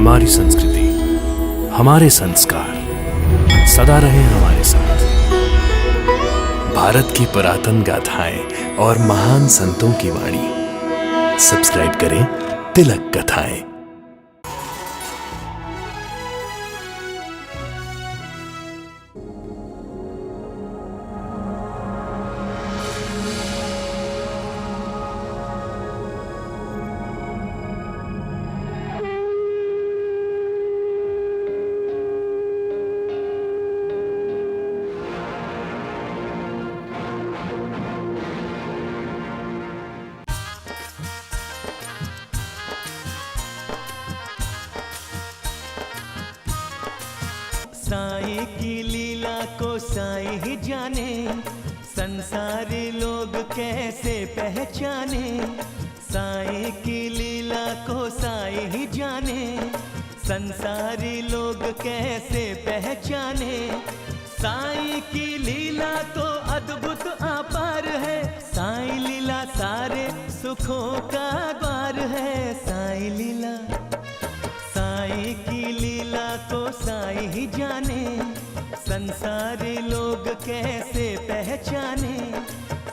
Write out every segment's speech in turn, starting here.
हमारी संस्कृति, हमारे संस्कार सदा रहे हमारे साथ। भारत की पुरातन गाथाएं और महान संतों की वाणी। सब्सक्राइब करें तिलक कथाएं। साईं की लीला को साईं ही जाने, संसारी लोग कैसे पहचाने। साईं की लीला को साईं ही जाने, संसारी लोग कैसे पहचाने। साईं की लीला तो अद्भुत अपार है, साईं लीला सारे सुखों का द्वार है। साईं लीला, साईं की लीला को साईं ही जाने, संसारी लोग कैसे पहचाने।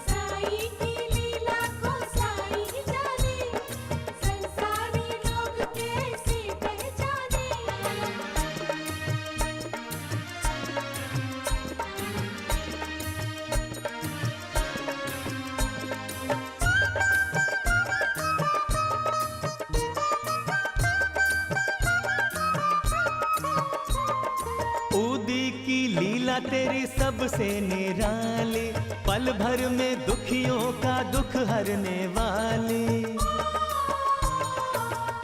साईं की लीला को साईं ही जाने, संसारी लोग कैसे पहचाने। ऊदी की लीला तेरी सबसे निराली, पल भर में दुखियों का दुख हरने वाली।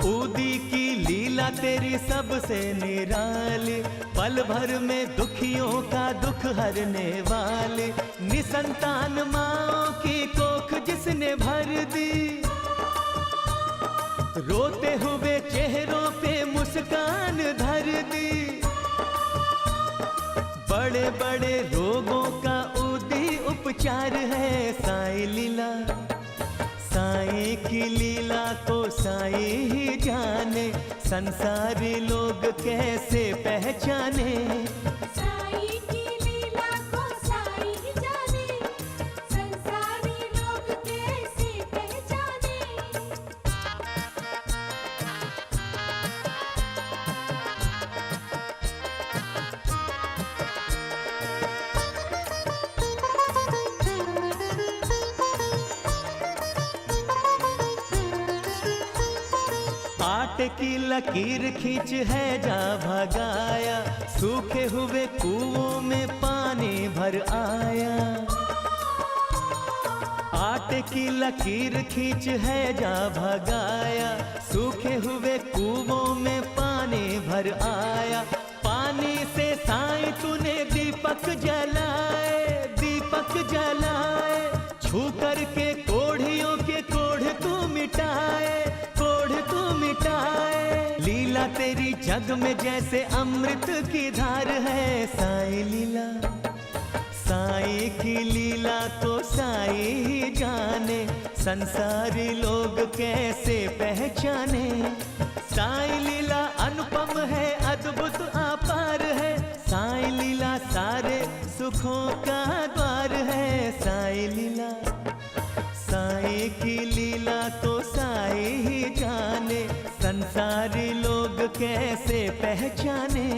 ऊदी की लीला तेरी सबसे निराली, पल भर में दुखियों का दुख हरने वाली। निसंतान माँओं की कोख जिसने भर दी, रोते हुए चेहरों पे मुस्कान धर दी। बड़े बड़े रोगों का ऊदी उपचार है साईं लीला। साईं की लीला को साईं ही जाने, संसारी लोग कैसे पहचाने। साईं की लीला को साईं ही जाने, संसारी लोग कैसे पहचाने। आटे की लकीर खींच है जा भगाया, सूखे हुए कुओं में पानी भर आया। आटे की लकीर खींच है जा भगाया, सूखे हुए कुओं में पानी भर आया। पानी से साईं तूने दीपक जलाए, दीपक जलाए। छू करके कोढ़ियों के कोढ़ तू मिटाए, कोढ़ तू मिटाए। लीला तेरी जग में जैसे अमृत की धार है साईं लीला। साईं की लीला को साईं ही जाने, संसारी लोग कैसे पहचाने। साईं लीला अनुपम है, अद्भुत अपार है। साईं लीला सारे सुखों का द्वार है। साईं लीला, साईं की लीला को साईं ही जाने, संसारी लोग कैसे पहचाने।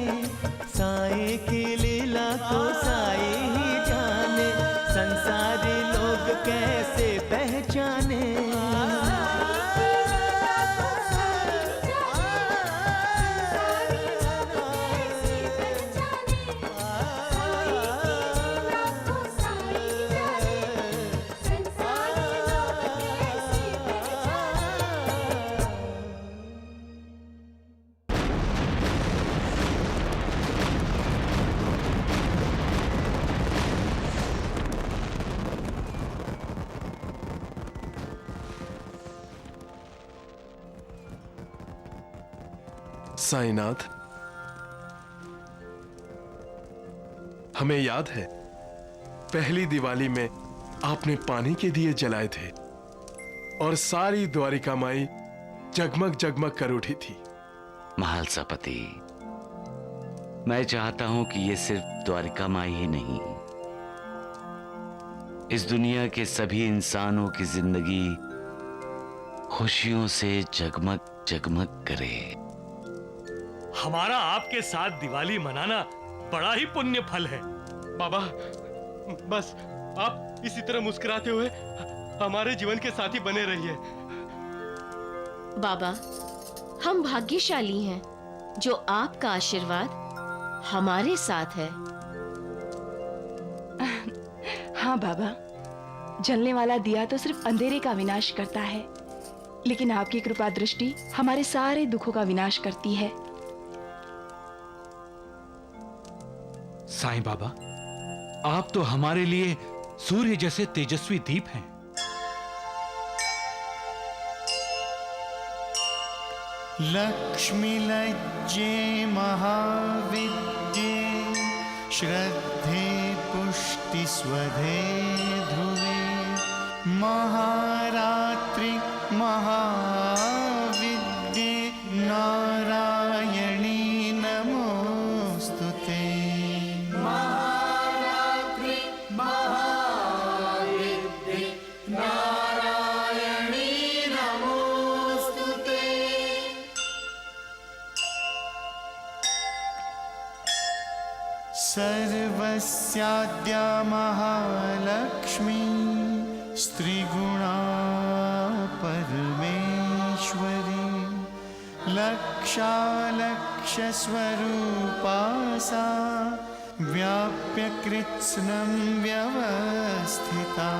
साईं की लीला को साईं ही जाने, संसारी लोग कैसे पहचाने। साईनाथ, हमें याद है पहली दिवाली में आपने पानी के दिए जलाए थे और सारी द्वारिका माई जगमग जगमग कर उठी थी। महालसापति, मैं चाहता हूं कि ये सिर्फ द्वारिका माई ही नहीं, इस दुनिया के सभी इंसानों की जिंदगी खुशियों से जगमग जगमग करे। हमारा आपके साथ दिवाली मनाना बड़ा ही पुण्य फल है। बाबा, बस आप इसी तरह मुस्कुराते हुए हमारे जीवन के साथी बने रहिए। बाबा, हम भाग्यशाली हैं जो आपका आशीर्वाद हमारे साथ है। हाँ बाबा, जलने वाला दिया तो सिर्फ अंधेरे का विनाश करता है, लेकिन आपकी कृपा दृष्टि हमारे सारे दुखों का विनाश करती है। साईं बाबा, आप तो हमारे लिए सूर्य जैसे तेजस्वी दीप हैं। लक्ष्मी लज्जे महाविद्ये श्रद्धे पुष्टि स्वधे ध्रुवे महारात्रि महाविद्ये नारायणी नमोस्तुते। महारात्रि महाविद्ये नारायणी नमोस्तुते। सर्वस्याद्या महालक्ष्मी स्त्रीगुणा परमेश्वरी लक्षालक्षस्वरूपा सा व्याप्य कृत्स्नं व्यवस्थिता।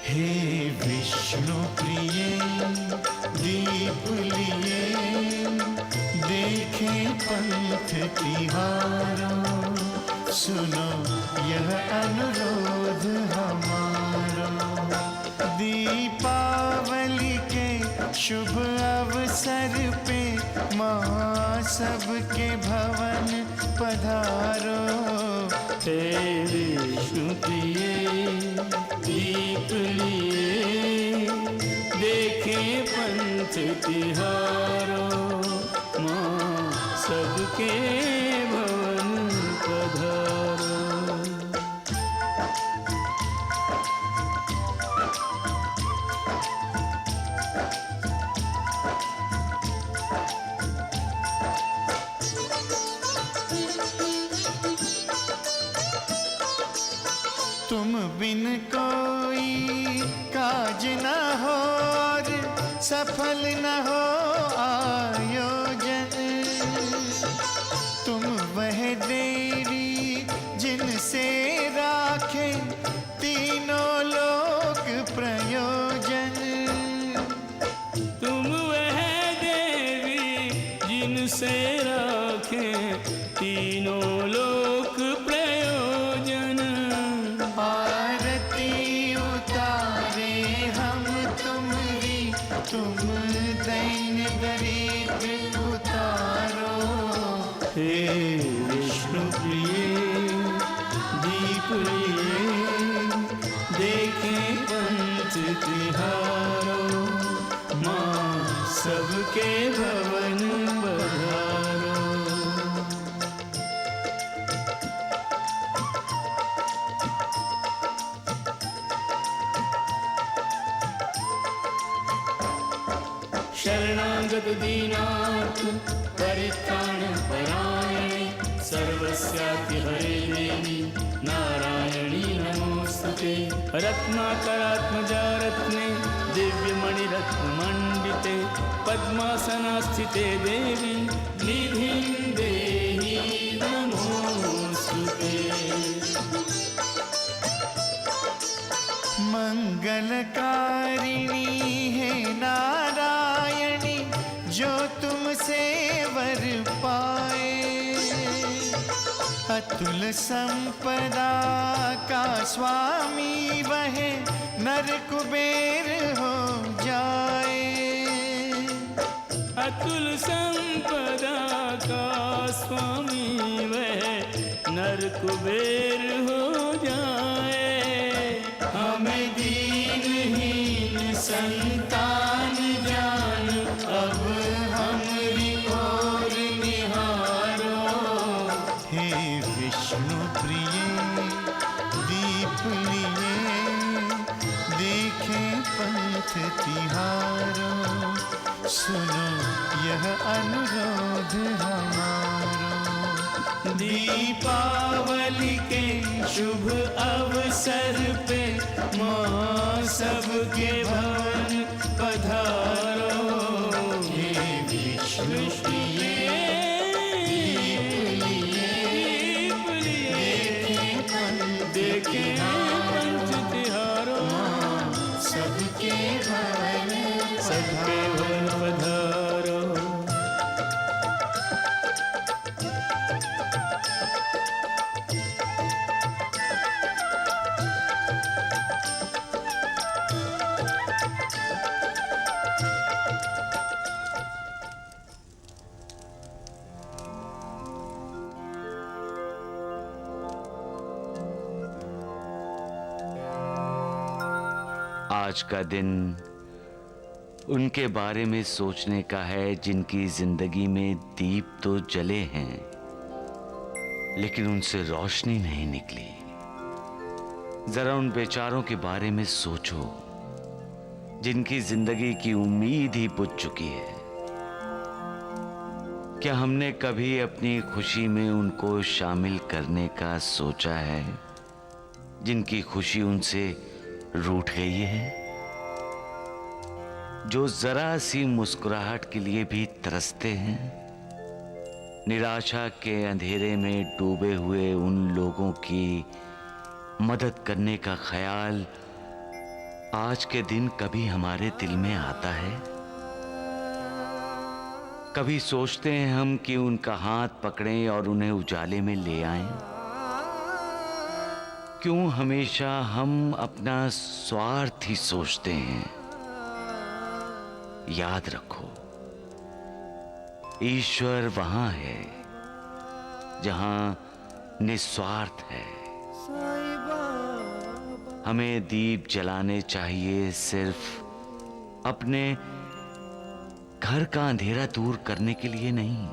हे विष्णु प्रिये दीप लिए देखे पंथ तिहारो, सुनो यह अनुरोध हमारो। दीपावली के शुभ अवसर पे माँ सबके भवन पधारो। हे विष्णु प्रिये दीप लिए देखे पंथ तिहारो, माँ सबके भवन पधारो। तुम बिन कोई काज न हो और सफल न हो आयोजन। तुम वह देवी जिनसे राखे तीनों लोक प्रयोजन। तुम वह देवी जिनसे राखे तीनों लोक प्रयोजन। आरती उतारे हम तुम्हारी, तुम दैन्य दरिद्र उतारो। हे विष्णु प्रिये दीप लिए देखे पंथ तिहारो, माँ सबके भवन पधारो। शरणागत दीनार्थ परित्राण परायणे सर्वस्याति हरे देवी नारायणी नमोस्तुते। रत्नाकरात्मजा रत्ने दिव्यमणिरत्नमण्डिते पद्मासनास्थिते देवी निधिं देहि नमोस्तुते। मंगलकारिणी है नारायणी जो तुमसे वर पाए। अतुल संपदा का स्वामी वह नर कुबेर हो जाए। अतुल संपदा का स्वामी वह नर कुबेर हो जाए। हमें दीनहीन संतान जान अब हमरी ओर निहारो। हे विष्णु प्रिय दीप लिए देखें पंथ तिहारो। सुनो यह अनुरोध हमारो। दीपावली के शुभ अवसर पे माँ सबके भवन पधारो। हे विष्णु प्रिय दीप लिए देखें पंच तिहारो। सबके भवन पधारो। आज का दिन उनके बारे में सोचने का है जिनकी जिंदगी में दीप तो जले हैं लेकिन उनसे रोशनी नहीं निकली। जरा उन बेचारों के बारे में सोचो जिनकी जिंदगी की उम्मीद ही बुझ चुकी है। क्या हमने कभी अपनी खुशी में उनको शामिल करने का सोचा है जिनकी खुशी उनसे रूठ गई है, जो जरा सी मुस्कुराहट के लिए भी तरसते हैं? निराशा के अंधेरे में डूबे हुए उन लोगों की मदद करने का ख्याल आज के दिन कभी हमारे दिल में आता है? कभी सोचते हैं हम कि उनका हाथ पकड़ें और उन्हें उजाले में ले आएं? क्यों हमेशा हम अपना स्वार्थ ही सोचते हैं? याद रखो, ईश्वर वहां है जहां निस्वार्थ है। हमें दीप जलाने चाहिए सिर्फ अपने घर का अंधेरा दूर करने के लिए नहीं,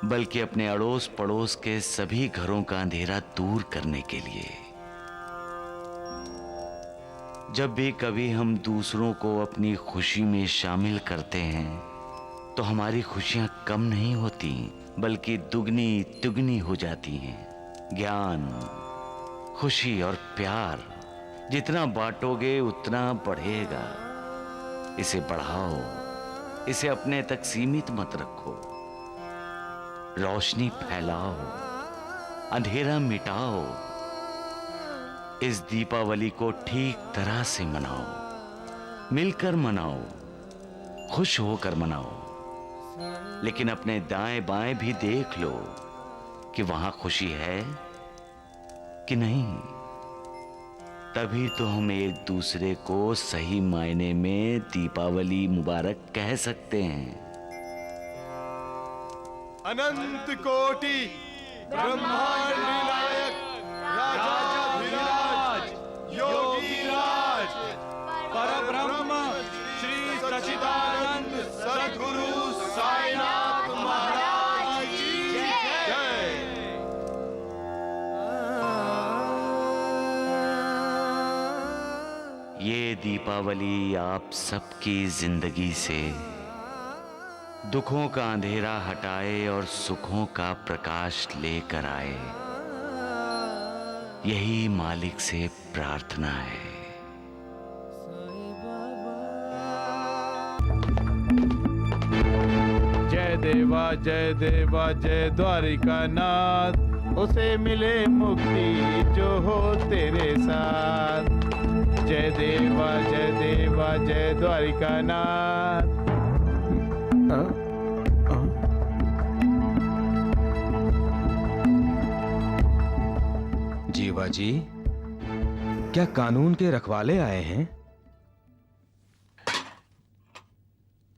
बल्कि अपने अड़ोस पड़ोस के सभी घरों का अंधेरा दूर करने के लिए। जब भी कभी हम दूसरों को अपनी खुशी में शामिल करते हैं तो हमारी खुशियां कम नहीं होती बल्कि दुगनी तिगुनी हो जाती हैं। ज्ञान, खुशी और प्यार जितना बांटोगे उतना बढ़ेगा। इसे बढ़ाओ, इसे अपने तक सीमित मत रखो। रोशनी फैलाओ, अंधेरा मिटाओ। इस दीपावली को ठीक तरह से मनाओ, मिलकर मनाओ, खुश होकर मनाओ। लेकिन अपने दाएं बाएं भी देख लो कि वहां खुशी है कि नहीं। तभी तो हम एक दूसरे को सही मायने में दीपावली मुबारक कह सकते हैं। अनंत कोटि ब्रह्मांड विनायक राजाधिराज योगीराज परब्रह्म श्री सच्चिदानंद सद्गुरु साईनाथ महाराज की जय। ये दीपावली आप सबकी जिंदगी से दुखों का अंधेरा हटाए और सुखों का प्रकाश लेकर आए, यही मालिक से प्रार्थना है। जय देवा जय द्वारिकानाथ, उसे मिले मुक्ति जो हो तेरे साथ। जय देवा जय द्वारिकानाथ। देवा जी, क्या कानून के रखवाले आए हैं?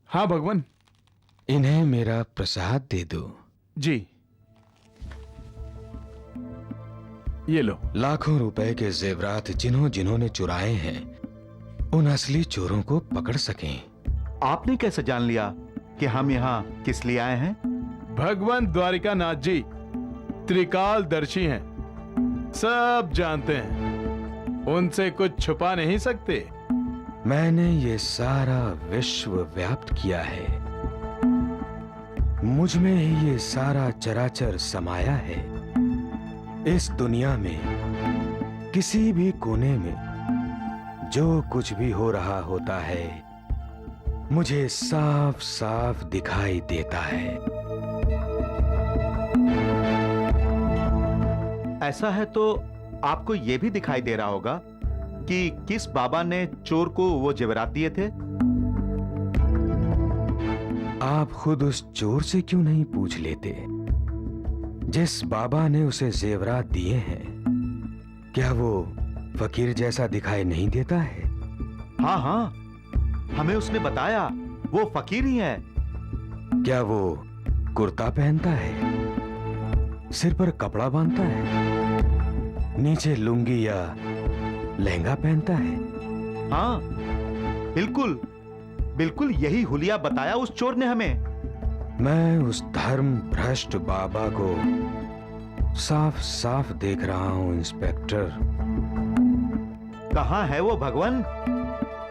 हाँ भगवान। इन्हें मेरा प्रसाद दे दो। जी, ये लो। लाखों रुपए के जेवरात जिन्होंने चुराए हैं, उन असली चोरों को पकड़ सकें। आपने कैसे जान लिया कि हम यहाँ किस लिए आए हैं? भगवान द्वारिकानाथ जी त्रिकालदर्शी हैं, सब जानते हैं, उनसे कुछ छुपा नहीं सकते। मैंने ये सारा विश्व व्याप्त किया है, मुझ में ही ये सारा चराचर समाया है। इस दुनिया में किसी भी कोने में जो कुछ भी हो रहा होता है, मुझे साफ साफ दिखाई देता है। ऐसा है तो आपको यह भी दिखाई दे रहा होगा कि किस बाबा ने चोर को वो जेवरात दिए थे? आप खुद उस चोर से क्यों नहीं पूछ लेते जिस बाबा ने उसे जेवरात दिए हैं? क्या वो फकीर जैसा दिखाई नहीं देता है? हाँ हाँ, हमें उसने बताया वो फकीर ही है। क्या वो कुर्ता पहनता है, सिर पर कपड़ा बांधता है, नीचे लुंगी या लहंगा पहनता है? हाँ बिल्कुल बिल्कुल, यही हुलिया बताया उस चोर ने हमें। मैं उस धर्म भ्रष्ट बाबा को साफ साफ देख रहा हूं इंस्पेक्टर। कहाँ है वो भगवान?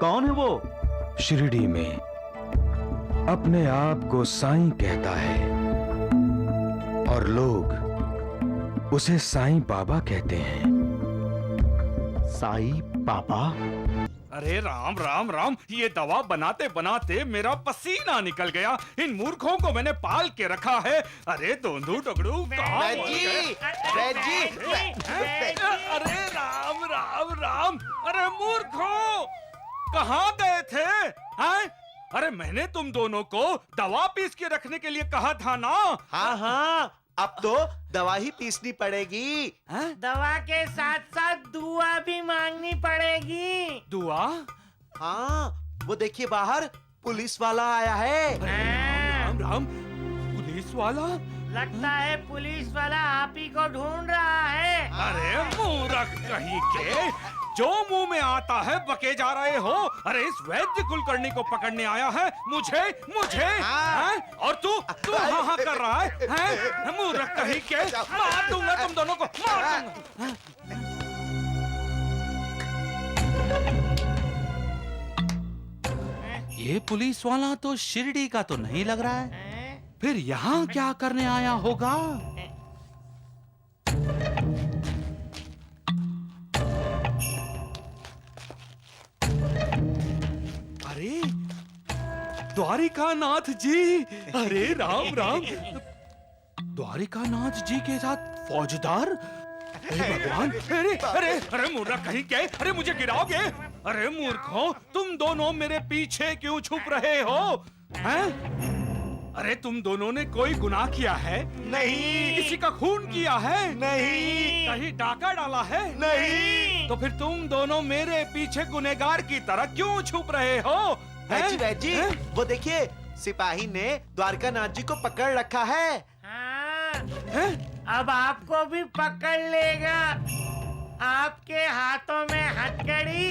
कौन है वो? शिरडी में अपने आप को साईं कहता है और लोग उसे साईं बाबा कहते हैं। साईं बाबा? अरे राम राम राम, ये दवा बनाते बनाते मेरा पसीना निकल गया। इन मूर्खों को मैंने पाल के रखा है। अरे दोंदू टुकड़ू कहाँ अरे राम राम राम, अरे मूर्खों कहाँ गए थे? हैं? अरे मैंने तुम दोनों को दवा पीस के रखने के लिए कहा था ना। हाँ हाँ, अब तो दवा ही पीसनी पड़ेगी। दवा के साथ साथ दुआ भी मांगनी पड़ेगी। दुआ? हाँ, वो देखिए बाहर पुलिस वाला आया है। राम राम, पुलिस वाला? लगता है पुलिस वाला आप ही को ढूंढ रहा है। अरे मूर्ख कहीं के, जो मुंह में आता है बके जा रहे हो। अरे इस वैद्य कुलकर्णी को पकड़ने आया है मुझे हैं? और तू हाँ हाँ कर रहा है? मूर्ख कहीं के, मार दूंगा तुम दोनों को, मार दूंगा। ये पुलिस वाला तो शिरडी का तो नहीं लग रहा है, फिर यहाँ क्या करने आया होगा? अरे द्वारिकानाथ जी, अरे राम राम, द्वारिकानाथ जी के साथ फौजदार? अरे भगवान, अरे अरे अरे मूर्ख कहीं के, अरे मुझे गिराओगे? अरे मूर्खों, तुम दोनों मेरे पीछे क्यों छुप रहे हो? हैं? अरे तुम दोनों ने कोई गुनाह किया है? नहीं। किसी का खून किया है? नहीं। कहीं डाका डाला है? नहीं। तो फिर तुम दोनों मेरे पीछे गुनहगार की तरह क्यों छुप रहे हो? वैजी, वो देखिए सिपाही ने द्वारकानाथ जी को पकड़ रखा है। हाँ, अब आपको भी पकड़ लेगा। आपके हाथों में हथकड़ी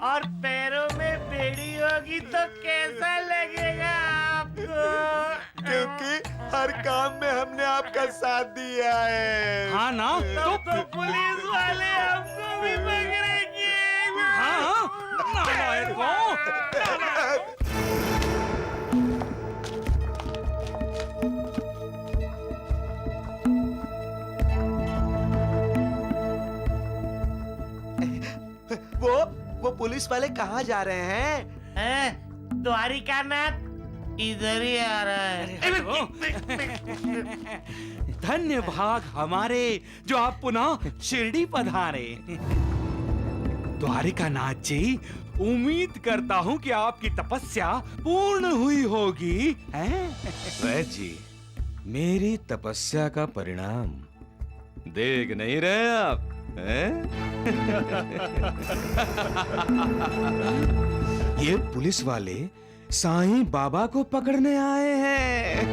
और पैरों में बेड़ी होगी तो कैसा लगेगा आपको? क्योंकि हर काम में हमने आपका साथ दिया है। हाँ ना, तो पुलिस वाले हमको भी पकड़ेंगे। हाँ, नालायक हो। वो पुलिस वाले कहाँ जा रहे हैं? द्वारिकानाथ इधर ही आ रहा है। धन्य भाग हमारे जो आप पुनः शिरडी पधारे। द्वारिकानाथ जी, उम्मीद करता हूँ कि आपकी तपस्या पूर्ण हुई होगी। वैद्य जी, मेरी तपस्या का परिणाम देख नहीं रहे आप? ये पुलिस वाले साईं बाबा को पकड़ने आए हैं।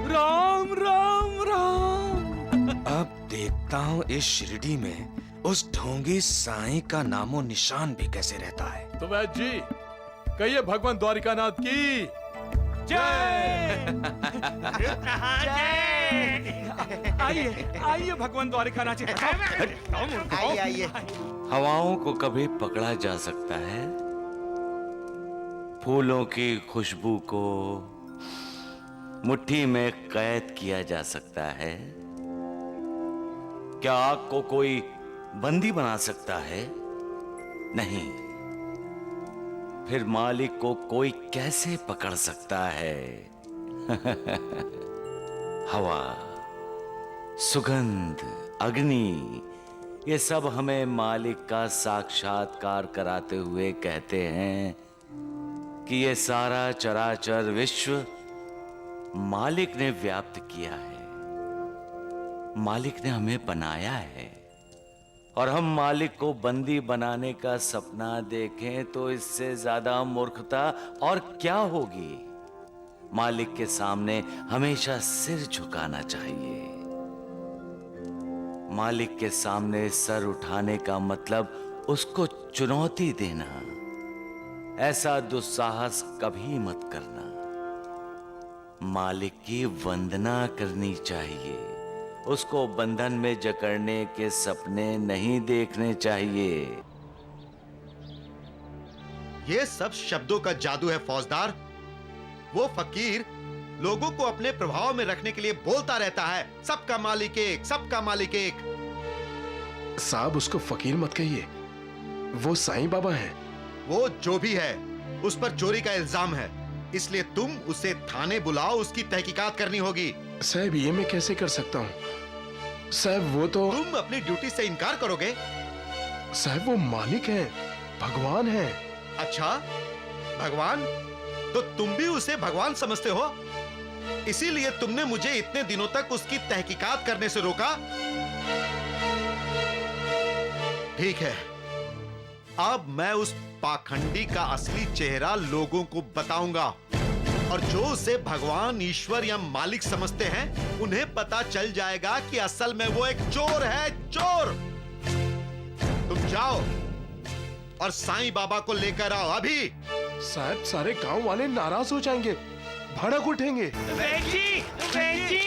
राम राम राम। अब देखता हूँ इस शिरडी में उस ढोंगी साईं का नामो निशान भी कैसे रहता है। तो वैद्य जी कहिए भगवान द्वारिकानाथ की आइए आइए भगवान द्वारिकानाथ जी। आइए आइए। हवाओं को कभी पकड़ा जा सकता है, फूलों की खुशबू को मुट्ठी में कैद किया जा सकता है। क्या आग को कोई बंदी बना सकता है? नहीं। फिर मालिक को कोई कैसे पकड़ सकता है? हवा, सुगंध, अग्नि, ये सब हमें मालिक का साक्षात्कार कराते हुए कहते हैं कि ये सारा चराचर विश्व मालिक ने व्याप्त किया है, मालिक ने हमें बनाया है। और हम मालिक को बंदी बनाने का सपना देखें तो इससे ज्यादा मूर्खता और क्या होगी। मालिक के सामने हमेशा सिर झुकाना चाहिए। मालिक के सामने सर उठाने का मतलब उसको चुनौती देना। ऐसा दुस्साहस कभी मत करना। मालिक की वंदना करनी चाहिए। उसको बंधन में जकड़ने के सपने नहीं देखने चाहिए। ये सब शब्दों का जादू है फौजदार। वो फकीर लोगों को अपने प्रभाव में रखने के लिए बोलता रहता है, सबका मालिक एक, सबका मालिक एक। साहब उसको फकीर मत कहिए, वो साईं बाबा हैं। वो जो भी है, उस पर चोरी का इल्जाम है, इसलिए तुम उसे थाने बुलाओ, उसकी तहकीकात करनी होगी। साहब ये मैं कैसे कर सकता हूँ? साहब वो तो तुम अपनी ड्यूटी से इनकार करोगे? साहब वो मालिक हैं, भगवान हैं। अच्छा भगवान? तो तुम भी उसे भगवान समझते हो? इसीलिए तुमने मुझे इतने दिनों तक उसकी तहकीकात करने से रोका? ठीक है, अब मैं उस पाखंडी का असली चेहरा लोगों को बताऊंगा, और जो उसे भगवान, ईश्वर या मालिक समझते हैं, उन्हें पता चल जाएगा कि असल में वो एक चोर है, चोर। तुम जाओ और साईं बाबा को लेकर आओ अभी। साहब सारे गांव वाले नाराज हो जाएंगे, भड़क उठेंगे। Veggie, veggie.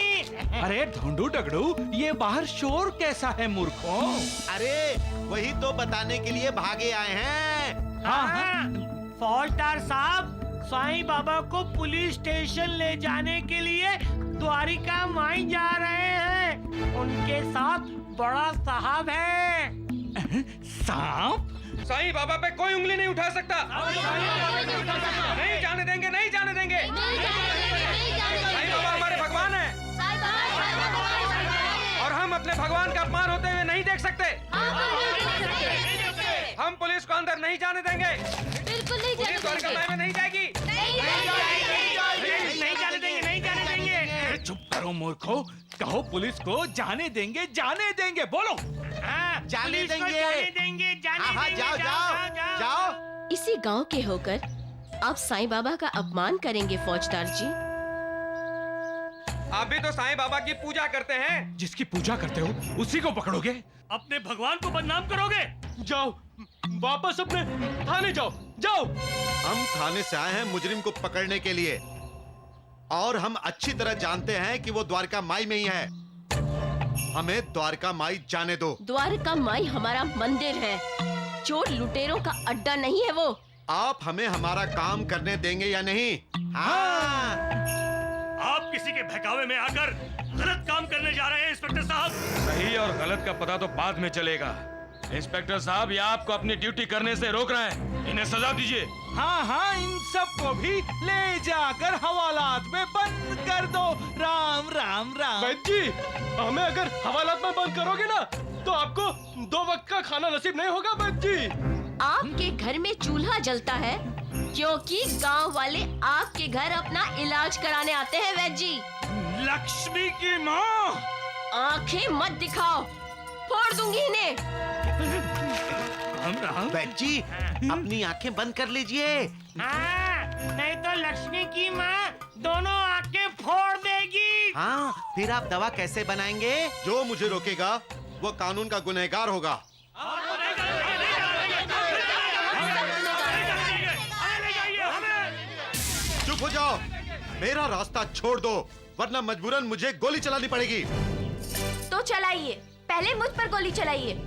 अरे ढूंढू डगड़ू, ये बाहर शोर कैसा है मूर्खों? अरे वही तो बताने के लिए भागे आए हैं। हाँ, फौजदार साहब, साईं बाबा को पुलिस स्टेशन ले जाने के लिए द्वारिका माई जा रहे हैं। उनके साथ बड़ा साहब है। सांप? साईं बाबा पे कोई उंगली नहीं उठा सकता। नहीं जाने देंगे, नहीं जाने देंगे। साईं बाबा हमारे भगवान हैं, और हम अपने भगवान का अपमान होते हुए नहीं देख सकते। हम पुलिस को अंदर नहीं जाने देंगे। बिल्कुल नहीं पुलिस द्वारिका माई में नहीं जाएगी। नहीं जाने देंगे, नहीं जाने देंगे। चुप करो मूर्खों, कहो पुलिस को जाने देंगे, जाने देंगे, बोलो। जाने पुलिस को देंगे। जाने देंगे, जाने हाँ, देंगे। जाओ, जाओ, जाओ। इसी गांव के होकर आप साईं बाबा का अपमान करेंगे फौजदार जी? आप भी तो साईं बाबा की पूजा करते हैं। जिसकी पूजा करते हो उसी को पकड़ोगे? अपने भगवान को बदनाम करोगे? जाओ वापस अपने थाने जाओ, जाओ। हम थाने से आए हैं मुजरिम को पकड़ने के लिए, और हम अच्छी तरह जानते हैं कि वो द्वारका माई में ही है। हमें द्वारका माई जाने दो। द्वारका माई हमारा मंदिर है, चोर लुटेरों का अड्डा नहीं है वो। आप हमें हमारा काम करने देंगे या नहीं? हाँ। आप किसी के बहकावे में आकर गलत काम करने जा रहे हैं इंस्पेक्टर साहब। सही और गलत का पता तो बाद में चलेगा। इंस्पेक्टर साहब, ये आपको अपनी ड्यूटी करने से रोक रहे हैं, इन्हें सजा दीजिए। हाँ हाँ, इन सब को भी ले जाकर हवालात में बंद कर दो। राम राम राम। जी, हमें अगर हवालात में बंद करोगे ना, तो आपको 2 वक्त का खाना नसीब नहीं होगा बच्च जी। आपके घर में चूल्हा जलता है क्योंकि गांव वाले आपके घर अपना इलाज कराने आते हैं वैद्य जी। लक्ष्मी की माँ, आंखें मत दिखाओ, फोड़ दूंगी इन्हें। राम राम। जी अपनी आंखें बंद कर लीजिए। हाँ, नहीं तो लक्ष्मी की माँ दोनों आंखें फोड़ देगी। हाँ, फिर आप दवा कैसे बनाएंगे? जो मुझे रोकेगा वो कानून का गुनहगार होगा। चुप हो जाओ, मेरा रास्ता छोड़ दो, वरना मजबूरन मुझे गोली चलानी पड़ेगी। तो चलाइए, पहले मुझ पर गोली चलाइए।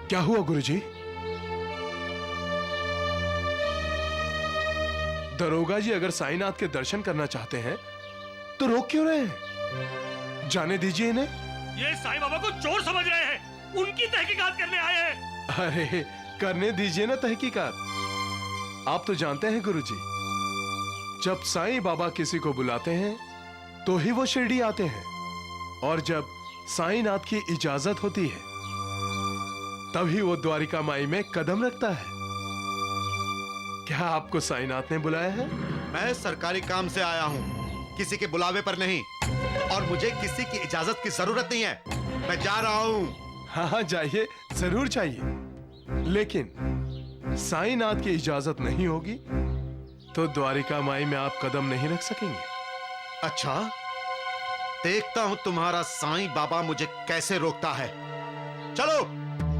क्या हुआ गुरुजी? दरोगा जी अगर साईनाथ के दर्शन करना चाहते हैं तो रोक क्यों रहे हैं? जाने दीजिए इन्हें। ये साईं बाबा को चोर समझ रहे हैं, उनकी तहकीकात करने आए हैं। अरे करने दीजिए ना तहकीकात। आप तो जानते हैं गुरुजी, जब साईं बाबा किसी को बुलाते हैं तो ही वो शिरडी आते हैं, और जब साईनाथ की इजाजत होती है तभी वो द्वारिका माई में कदम रखता है। क्या आपको साईनाथ ने बुलाया है? मैं सरकारी काम से आया हूँ, किसी के बुलावे पर नहीं, और मुझे किसी की इजाजत की जरूरत नहीं है। मैं जा रहा हूँ। हाँ जाइए, जरूर चाहिए, लेकिन साईनाथ की इजाजत नहीं होगी तो द्वारिका माई में आप कदम नहीं रख सकेंगे। अच्छा, देखता हूँ तुम्हारा साईं बाबा मुझे कैसे रोकता है। चलो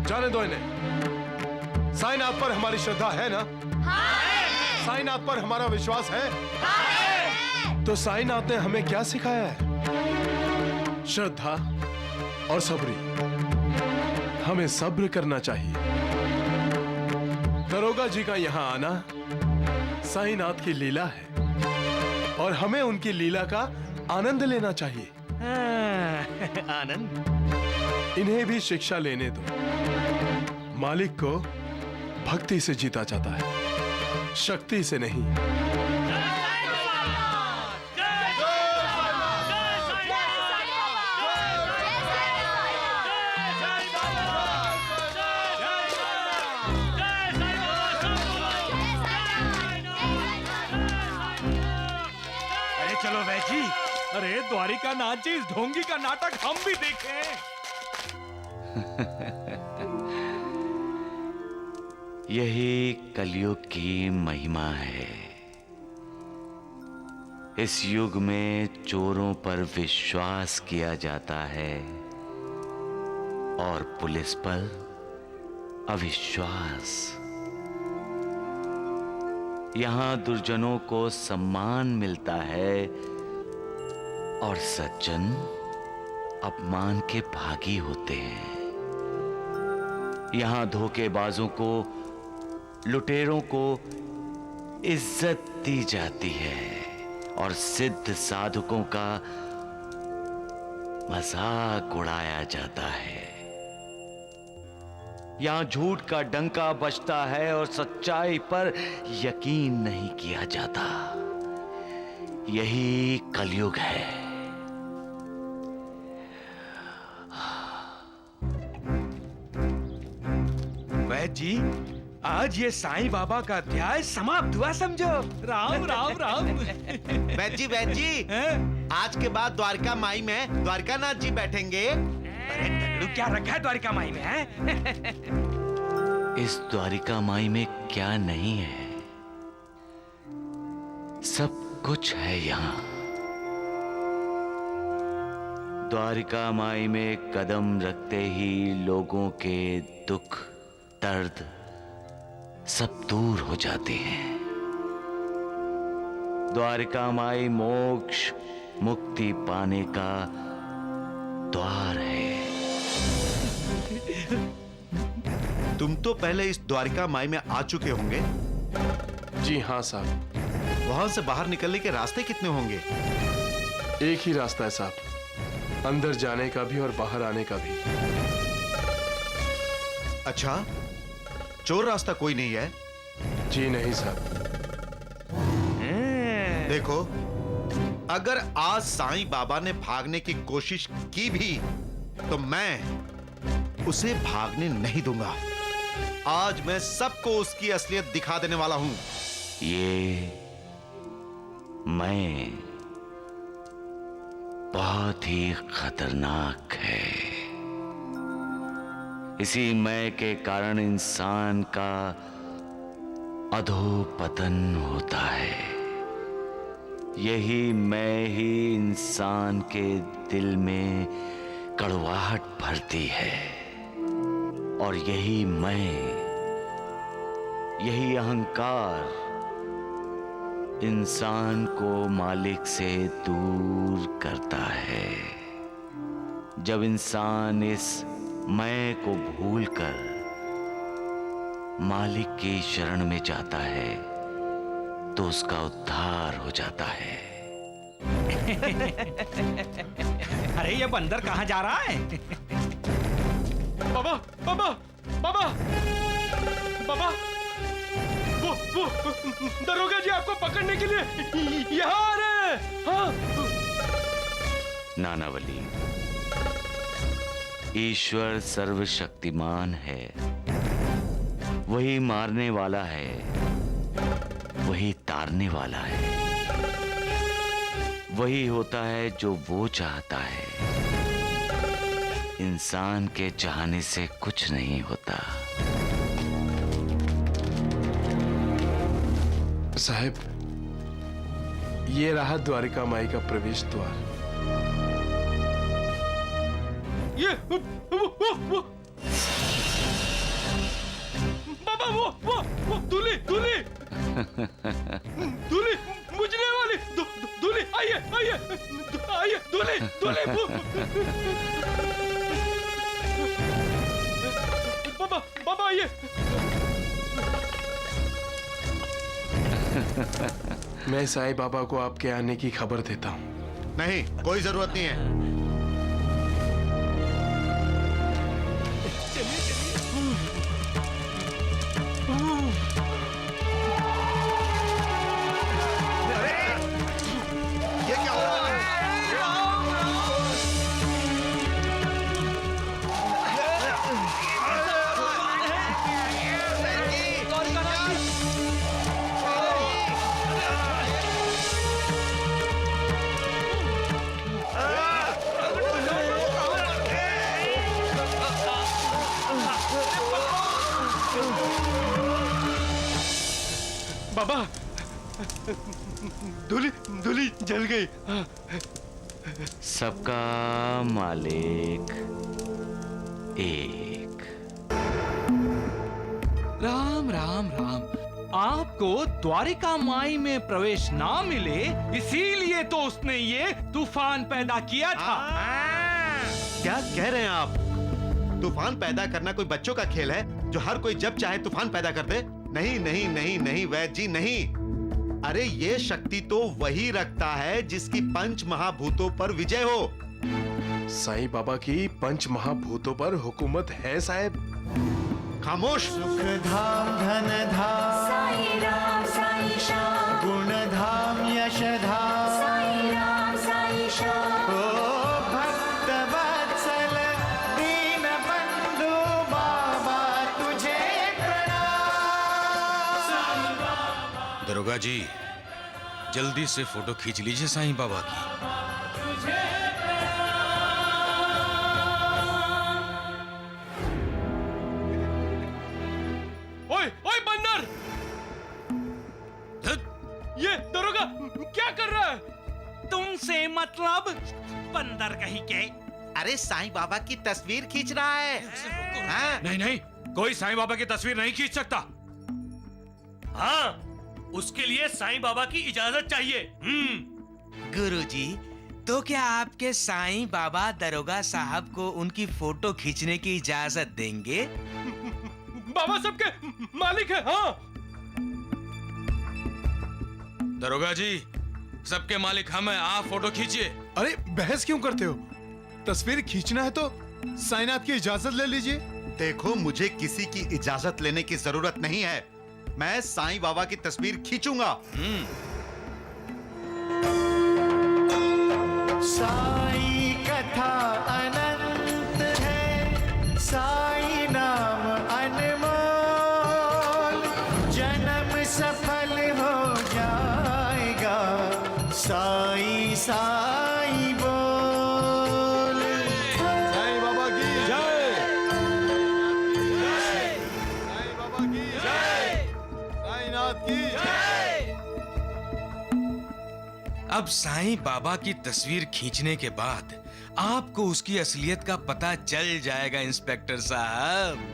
जाने दो इन्हें। साईनाथ पर हमारी श्रद्धा है ना? हाँ। साईनाथ पर हमारा विश्वास है? हाँ। तो साईनाथ ने हमें क्या सिखाया है? श्रद्धा और सब्री। हमें सब्र करना चाहिए। दरोगा जी का यहाँ आना साईनाथ की लीला है और हमें उनकी लीला का आनंद लेना चाहिए। आनंद? इन्हें भी शिक्षा लेने दो। मालिक को भक्ति से जीता जाता है, शक्ति से नहीं। अरे चलो वैजी, अरे द्वारिका नाथ जी, इस ढोंगी का नाटक हम भी देखें। यही कलयुग की महिमा है। इस युग में चोरों पर विश्वास किया जाता है और पुलिस पर अविश्वास। यहां दुर्जनों को सम्मान मिलता है और सज्जन अपमान के भागी होते हैं। यहां धोखेबाजों को, लुटेरों को इज्जत दी जाती है और सिद्ध साधकों का मजाक उड़ाया जाता है। यहां झूठ का डंका बजता है और सच्चाई पर यकीन नहीं किया जाता। यही कलयुग है। वैद जी, आज ये साईं बाबा का अध्याय समाप्त हुआ समझो। राम राम राम। वैद जी, आज के बाद द्वारका माई में द्वारकानाथ जी बैठेंगे। अरे तगड़ू, क्या रखा है द्वारिका माई में? है? इस द्वारिका माई में क्या नहीं है? सब कुछ है यहाँ। द्वारिका माई में कदम रखते ही लोगों के दुख, दर्द सब दूर हो जाते हैं। द्वारिका माई मोक्ष, मुक्ति पाने का द्वार है। तुम तो पहले इस द्वारिका माई में आ चुके होंगे। जी हाँ साहब। वहां से बाहर निकलने के रास्ते कितने होंगे? एक ही रास्ता है साहब, अंदर जाने का भी और बाहर आने का भी। अच्छा, चोर रास्ता कोई नहीं है? जी नहीं साहब। देखो, अगर आज साईं बाबा ने भागने की कोशिश की भी तो मैं उसे भागने नहीं दूंगा। आज मैं सबको उसकी असलियत दिखा देने वाला हूं। ये मैं बहुत ही खतरनाक है। इसी मैं के कारण इंसान का अधोपतन होता है। यही मैं ही इंसान के दिल में कड़वाहट भरती है और यही मैं, यही अहंकार इंसान को मालिक से दूर करता है। जब इंसान इस मैं को भूलकर मालिक की शरण में जाता है तो उसका उद्धार हो जाता है। अरे ये बंदर कहाँ जा रहा है? बाबा बाबा बाबा बाबा, वो दरोगा जी आपको पकड़ने के लिए यहाँ आ रहे हैं। हाँ। नानावली, ईश्वर सर्वशक्तिमान है। वही मारने वाला है, वही तारने वाला है। वही होता है जो वो चाहता है। इंसान के चाहने से कुछ नहीं होता। साहब, ये रहा द्वारिका माई का प्रवेश द्वार। ये बाबा, वो दूल्ही दूल्ही दूल्ही, मुझने वाली दूल्ही, आइए आइए आइए, दूल्ही दूल्ही। बाबा बाबा आइए। मैं साईं बाबा को आपके आने की खबर देता हूँ। नहीं, कोई जरूरत नहीं है। ये क्या हो रहा है? बाबा, दूल्ही दूल्ही जल गई। सबका मालिक एक। राम राम राम। आपको द्वारिका माई में प्रवेश ना मिले, इसीलिए तो उसने ये तूफान पैदा किया था। क्या कह रहे हैं आप? तूफान पैदा करना कोई बच्चों का खेल है जो हर कोई जब चाहे तूफान पैदा कर दे? नहीं नहीं नहीं नहीं वैद्य जी, नहीं। अरे ये शक्ति तो वही रखता है जिसकी पंच महाभूतों पर विजय हो। साईं बाबा की पंच महाभूतों पर हुकूमत है साहब। खामोश। सुख धाम धन धाम साईं राम साईं श्याम, गुण धाम यश धाम साईं राम साईं श्याम। ओ भक्त वत्सल दीन बंधु बाबा तुझे प्रणाम। दरोगा जी, जल्दी से फोटो खींच लीजिए साईं बाबा की। ओए ओए बंदर, ये दरोगा क्या कर रहा है? तुमसे मतलब बंदर कहीं के? अरे साईं बाबा की तस्वीर खींच रहा है। हाँ? नहीं नहीं, कोई साईं बाबा की तस्वीर नहीं खींच सकता। हाँ, उसके लिए साईं बाबा की इजाजत चाहिए। गुरुजी, तो क्या आपके साईं बाबा दरोगा साहब को उनकी फोटो खींचने की इजाजत देंगे? बाबा सबके मालिक है। हाँ। दरोगा जी, सबके मालिक हम हैं, आप फोटो खींचिए। अरे बहस क्यों करते हो? तस्वीर खींचना है तो साईनाथ की इजाजत ले लीजिए। देखो, मुझे किसी की इजाजत लेने की जरूरत नहीं है। मैं साईं बाबा की तस्वीर खींचूंगा। साईं कथा अनंत है, साईं नाम अनमोल, जन्म सफल हो साई साई बोल। साईं बाबा की जय। साईं बाबा की जय। साईनाथ की जय। अब साईं बाबा की तस्वीर खींचने के बाद आपको उसकी असलियत का पता चल जाएगा इंस्पेक्टर साहब।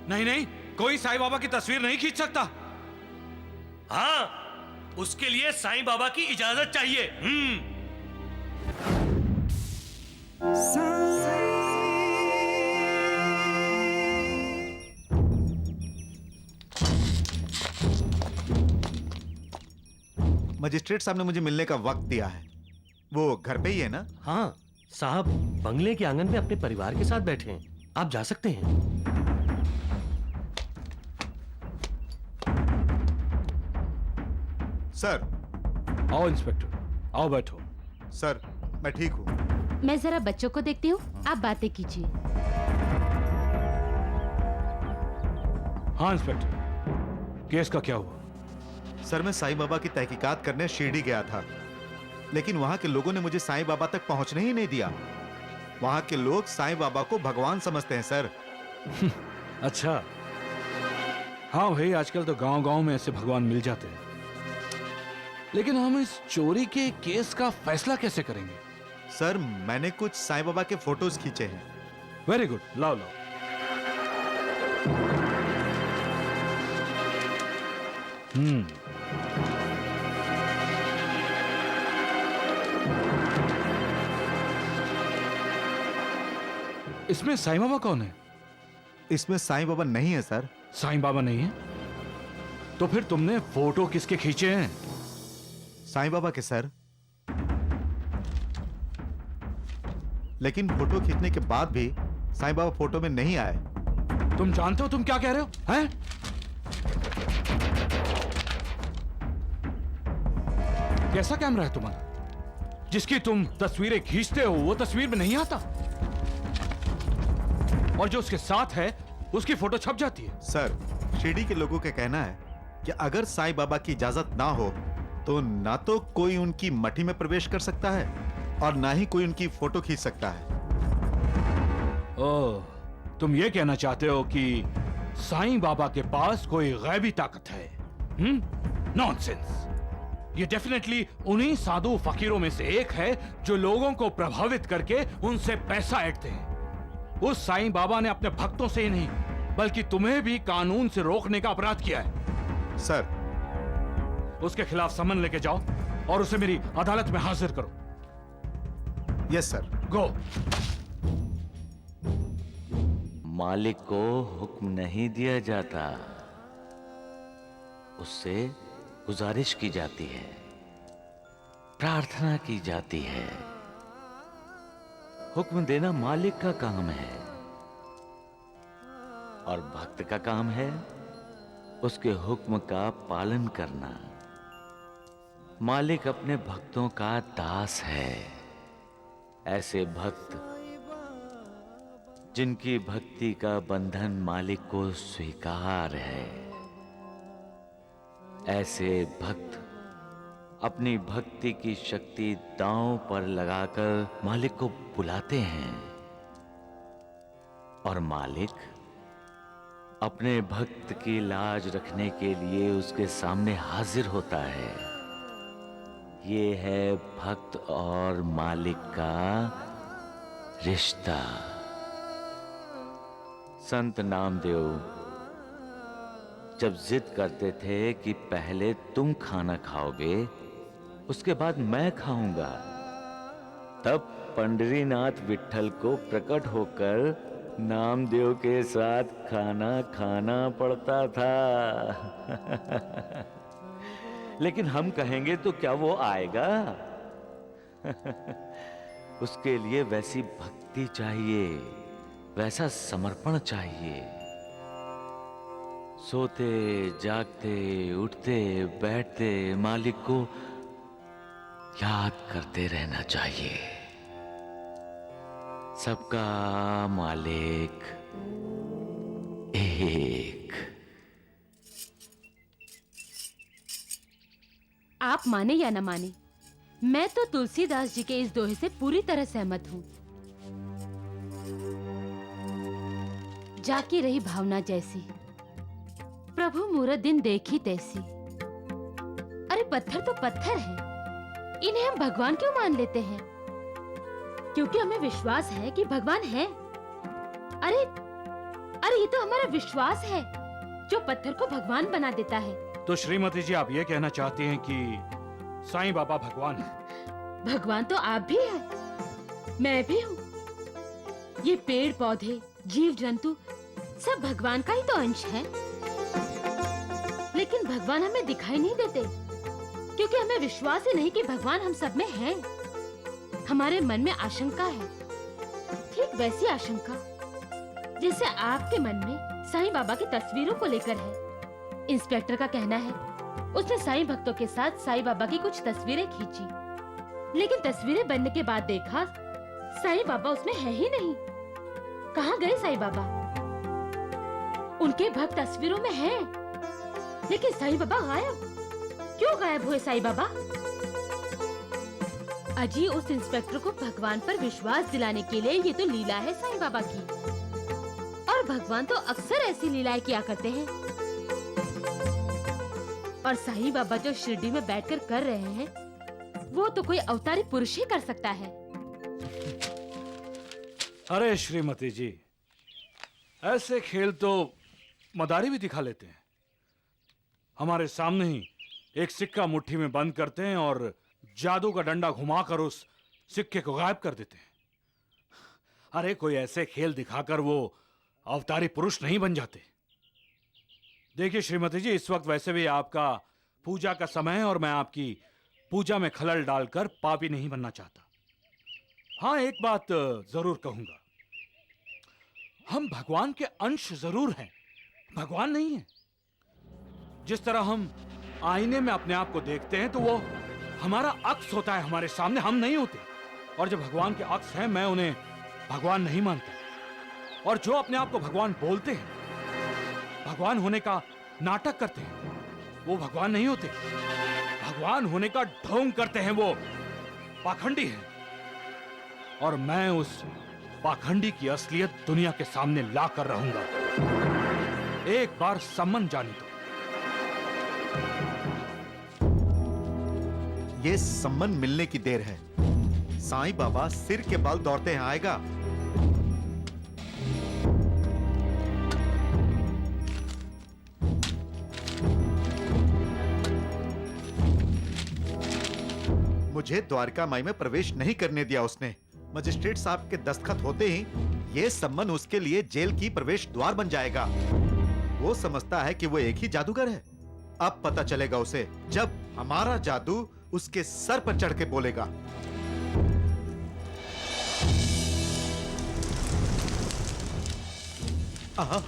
नहीं नहीं, कोई साईं बाबा की तस्वीर नहीं खींच सकता। हाँ, उसके लिए साईं बाबा की इजाजत चाहिए। मजिस्ट्रेट साहब ने मुझे मिलने का वक्त दिया है। वो घर पे ही है ना? हाँ साहब, बंगले के आंगन में अपने परिवार के साथ बैठे हैं, आप जा सकते हैं। सर। आओ इंस्पेक्टर, आओ बैठो। सर, मैं ठीक हूँ। मैं जरा बच्चों को देखती हूँ, आप बातें कीजिए। हाँ इंस्पेक्टर, केस का क्या हुआ? सर, मैं साईं बाबा की तहकीकात करने शिरडी गया था, लेकिन वहां के लोगों ने मुझे साईं बाबा तक पहुंचने ही नहीं दिया। वहां के लोग साईं बाबा को भगवान समझते हैं सर। अच्छा, हाँ भाई, आजकल तो गांव-गांव में ऐसे भगवान मिल जाते हैं। लेकिन हम इस चोरी के केस का फैसला कैसे करेंगे? सर, मैंने कुछ साईं बाबा के फोटोज खींचे हैं। वेरी गुड, लाओ लाओ। इसमें साईं बाबा कौन है? इसमें साईं बाबा नहीं है सर। साईं बाबा नहीं है? तो फिर तुमने फोटो किसके खींचे हैं? साईं बाबा के सर। लेकिन फोटो खींचने के बाद भी साईं बाबा फोटो में नहीं आए। तुम जानते हो तुम क्या कह रहे हो? हैं? कैसा कैमरा है तुम्हारा जिसकी तुम तस्वीरें खींचते हो वो तस्वीर में नहीं आता, और जो उसके साथ है उसकी फोटो छप जाती है? सर, शिरडी के लोगों का कहना है कि अगर साईं बाबा की इजाजत ना हो तो ना तो कोई उनकी मठी में प्रवेश कर सकता है और ना ही कोई उनकी फोटो खींच सकता है। ओह, तुम ये कहना चाहते हो कि साईं बाबा के पास कोई गैबी ताकत है? नॉनसेंस। ये डेफिनेटली उन्हीं साधु फकीरों में से एक है जो लोगों को प्रभावित करके उनसे पैसा ऐंठते हैं। उस साईं बाबा ने अपने भक्तों से ही नहीं बल्कि तुम्हें भी कानून से रोकने का अपराध किया है। सर, उसके खिलाफ समन लेके जाओ और उसे मेरी अदालत में हाजिर करो। Yes sir. गो। मालिक को हुक्म नहीं दिया जाता, उससे गुजारिश की जाती है, प्रार्थना की जाती है। हुक्म देना मालिक का काम है और भक्त का काम है उसके हुक्म का पालन करना। मालिक अपने भक्तों का दास है। ऐसे भक्त जिनकी भक्ति का बंधन मालिक को स्वीकार है, ऐसे भक्त अपनी भक्ति की शक्ति दांव पर लगाकर मालिक को बुलाते हैं और मालिक अपने भक्त की लाज रखने के लिए उसके सामने हाजिर होता है। ये है भक्त और मालिक का रिश्ता। संत नामदेव जब जिद करते थे कि पहले तुम खाना खाओगे उसके बाद मैं खाऊंगा, तब पंडरीनाथ विट्ठल को प्रकट होकर नामदेव के साथ खाना खाना पड़ता था। लेकिन हम कहेंगे तो क्या वो आएगा? उसके लिए वैसी भक्ति चाहिए, वैसा समर्पण चाहिए। सोते जागते उठते बैठते मालिक को याद करते रहना चाहिए। सबका मालिक एक। आप माने या न माने, मैं तो तुलसीदास जी के इस दोहे से पूरी तरह सहमत हूँ। जाकी रही भावना जैसी, प्रभु मूरत दिन देखी तैसी। अरे पत्थर तो पत्थर है, इन्हें हम भगवान क्यों मान लेते हैं? क्योंकि हमें विश्वास है कि भगवान है। अरे अरे ये तो हमारा विश्वास है जो पत्थर को भगवान बना देता है। तो श्रीमती जी, आप ये कहना चाहती हैं कि साईं बाबा भगवान है? भगवान तो आप भी है, मैं भी हूँ। ये पेड़ पौधे जीव जंतु सब भगवान का ही तो अंश है। लेकिन भगवान हमें दिखाई नहीं देते क्योंकि हमें विश्वास ही नहीं कि भगवान हम सब में है। हमारे मन में आशंका है, ठीक वैसी आशंका जैसे आपके मन में साईं बाबा की तस्वीरों को लेकर है। इंस्पेक्टर का कहना है उसने साईं भक्तों के साथ साईं बाबा की कुछ तस्वीरें खींची, लेकिन तस्वीरें बनने के बाद देखा साईं बाबा उसमें है ही नहीं। कहाँ गए साईं बाबा? उनके भक्त तस्वीरों में हैं, लेकिन साईं बाबा गायब। क्यों गायब हुए साईं बाबा? अजी, उस इंस्पेक्टर को भगवान पर विश्वास दिलाने के लिए ये तो लीला है साईं बाबा की। और भगवान तो अक्सर ऐसी लीलाएं किया करते हैं। और साईं बाबा जो शिरडी में बैठकर कर रहे हैं, वो तो कोई अवतारी पुरुष ही कर सकता है। अरे श्रीमती जी, ऐसे खेल तो मदारी भी दिखा लेते हैं। हमारे सामने ही एक सिक्का मुट्ठी में बंद करते हैं और जादू का डंडा घुमाकर उस सिक्के को गायब कर देते हैं। अरे कोई ऐसे खेल दिखाकर वो अवतारी पुरुष नहीं बन जाते। देखिए श्रीमती जी, इस वक्त वैसे भी आपका पूजा का समय है और मैं आपकी पूजा में खलल डालकर पापी नहीं बनना चाहता। हाँ, एक बात जरूर कहूंगा, हम भगवान के अंश जरूर हैं, भगवान नहीं है। जिस तरह हम आईने में अपने आप को देखते हैं तो वो हमारा अक्स होता है हमारे सामने, हम नहीं होते। और जो भगवान के अक्स हैं, मैं उन्हें भगवान नहीं मानता। और जो अपने आप को भगवान बोलते हैं, भगवान होने का नाटक करते हैं, वो भगवान नहीं होते। भगवान होने का ढोंग करते हैं, वो पाखंडी हैं। और मैं उस पाखंडी की असलियत दुनिया के सामने ला कर रहूंगा। एक बार सम्मन जाने दो। ये सम्मन मिलने की देर है। साईं बाबा सिर के बाल दौड़ते हैं, आएगा। मुझे द्वारका माई में प्रवेश नहीं करने दिया उसने। मजिस्ट्रेट साहब के दस्तखत होते ही ये सम्मन उसके लिए जेल की प्रवेश द्वार बन जाएगा। वो समझता है कि वो एक ही जादूगर है। अब पता चलेगा उसे जब हमारा जादू उसके सर पर चढ़ के बोलेगा। आहा।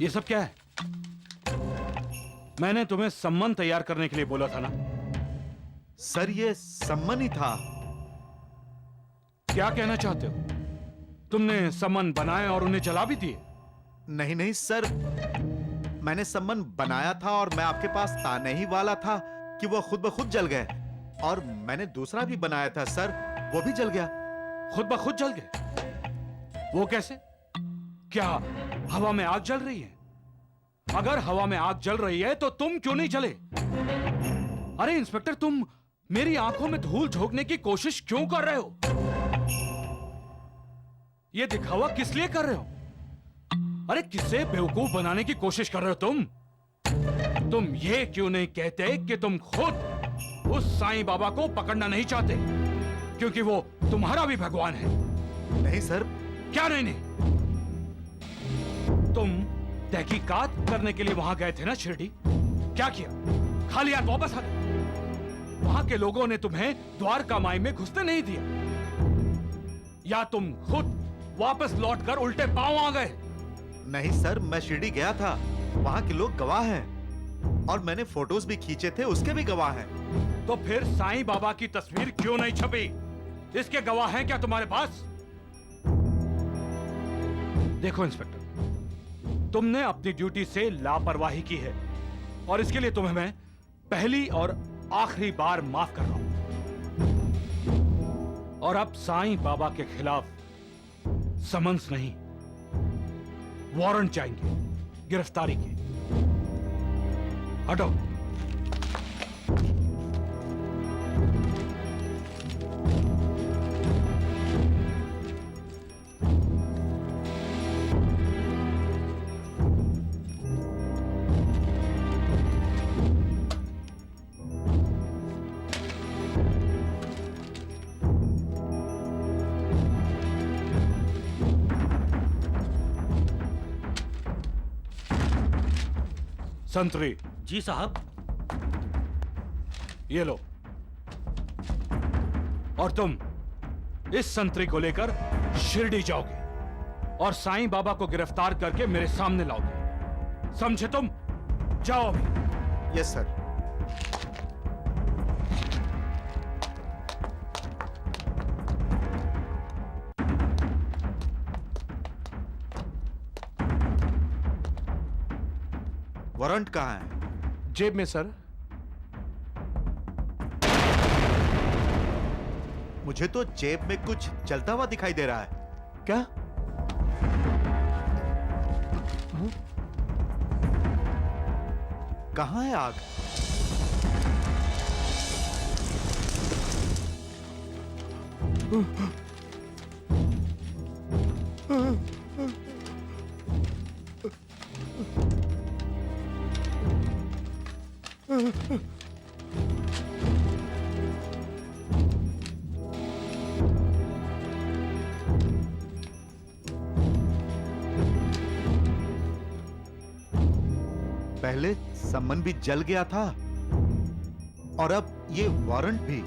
ये सब क्या है? मैंने तुम्हें सम्मन तैयार करने के लिए बोला था ना। सर ये सम्मन ही था। क्या कहना चाहते हो? तुमने सम्मन बनाए और उन्हें जला भी दिए? नहीं नहीं सर, मैंने सम्मन बनाया था और मैं आपके पास ताने ही वाला था कि वो खुद ब खुद जल गए। और मैंने दूसरा भी बनाया था सर, वो भी जल गया। खुद ब खुद जल गए? वो कैसे? क्या हवा में आग जल रही है? अगर हवा में आग जल रही है तो तुम क्यों नहीं जले? अरे इंस्पेक्टर, तुम मेरी आंखों में धूल झोंकने की कोशिश क्यों कर रहे हो? यह दिखावा किस लिए कर रहे हो? अरे किसे बेवकूफ बनाने की कोशिश कर रहे हो तुम? तुम ये क्यों नहीं कहते कि तुम खुद उस साईं बाबा को पकड़ना नहीं चाहते, क्योंकि वो तुम्हारा भी भगवान है? नहीं सर। क्या नहीं नहीं? तुम तहकीकात करने के लिए वहां गए थे ना शिरडी? क्या किया? खाली हाथ वापस आ गए? वहां के लोगों ने तुम्हें द्वारका माई में घुसने नहीं दिया, या तुम खुद वापस लौटकर उल्टे पांव आ गए? नहीं सर, मैं शिरडी गया था, वहां के लोग गवाह हैं और मैंने फोटोज भी खींचे थे, उसके भी गवाह हैं। तो फिर साईं बाबा की तस्वीर क्यों नहीं छपी? इसके गवाह हैं क्या तुम्हारे पास? देखो इंस्पेक्टर, तुमने अपनी ड्यूटी से लापरवाही की है और इसके लिए तुम्हें मैं पहली और आखिरी बार माफ कर रहा हूं। और अब साईं बाबा के खिलाफ समन्स नहीं, वारंट चाहेंगे गिरफ्तारी के। हटो। संतरी। जी साहब। ये लो, और तुम इस संतरी को लेकर शिरडी जाओगे और साईं बाबा को गिरफ्तार करके मेरे सामने लाओगे, समझे तुम? जाओ अभी। Yes sir. वारंट कहाँ है? जेब में सर। मुझे तो जेब में कुछ जलता हुआ दिखाई दे रहा है। क्या? कहाँ है आग? पहले सम्मन भी जल गया था और अब ये वारंट भी।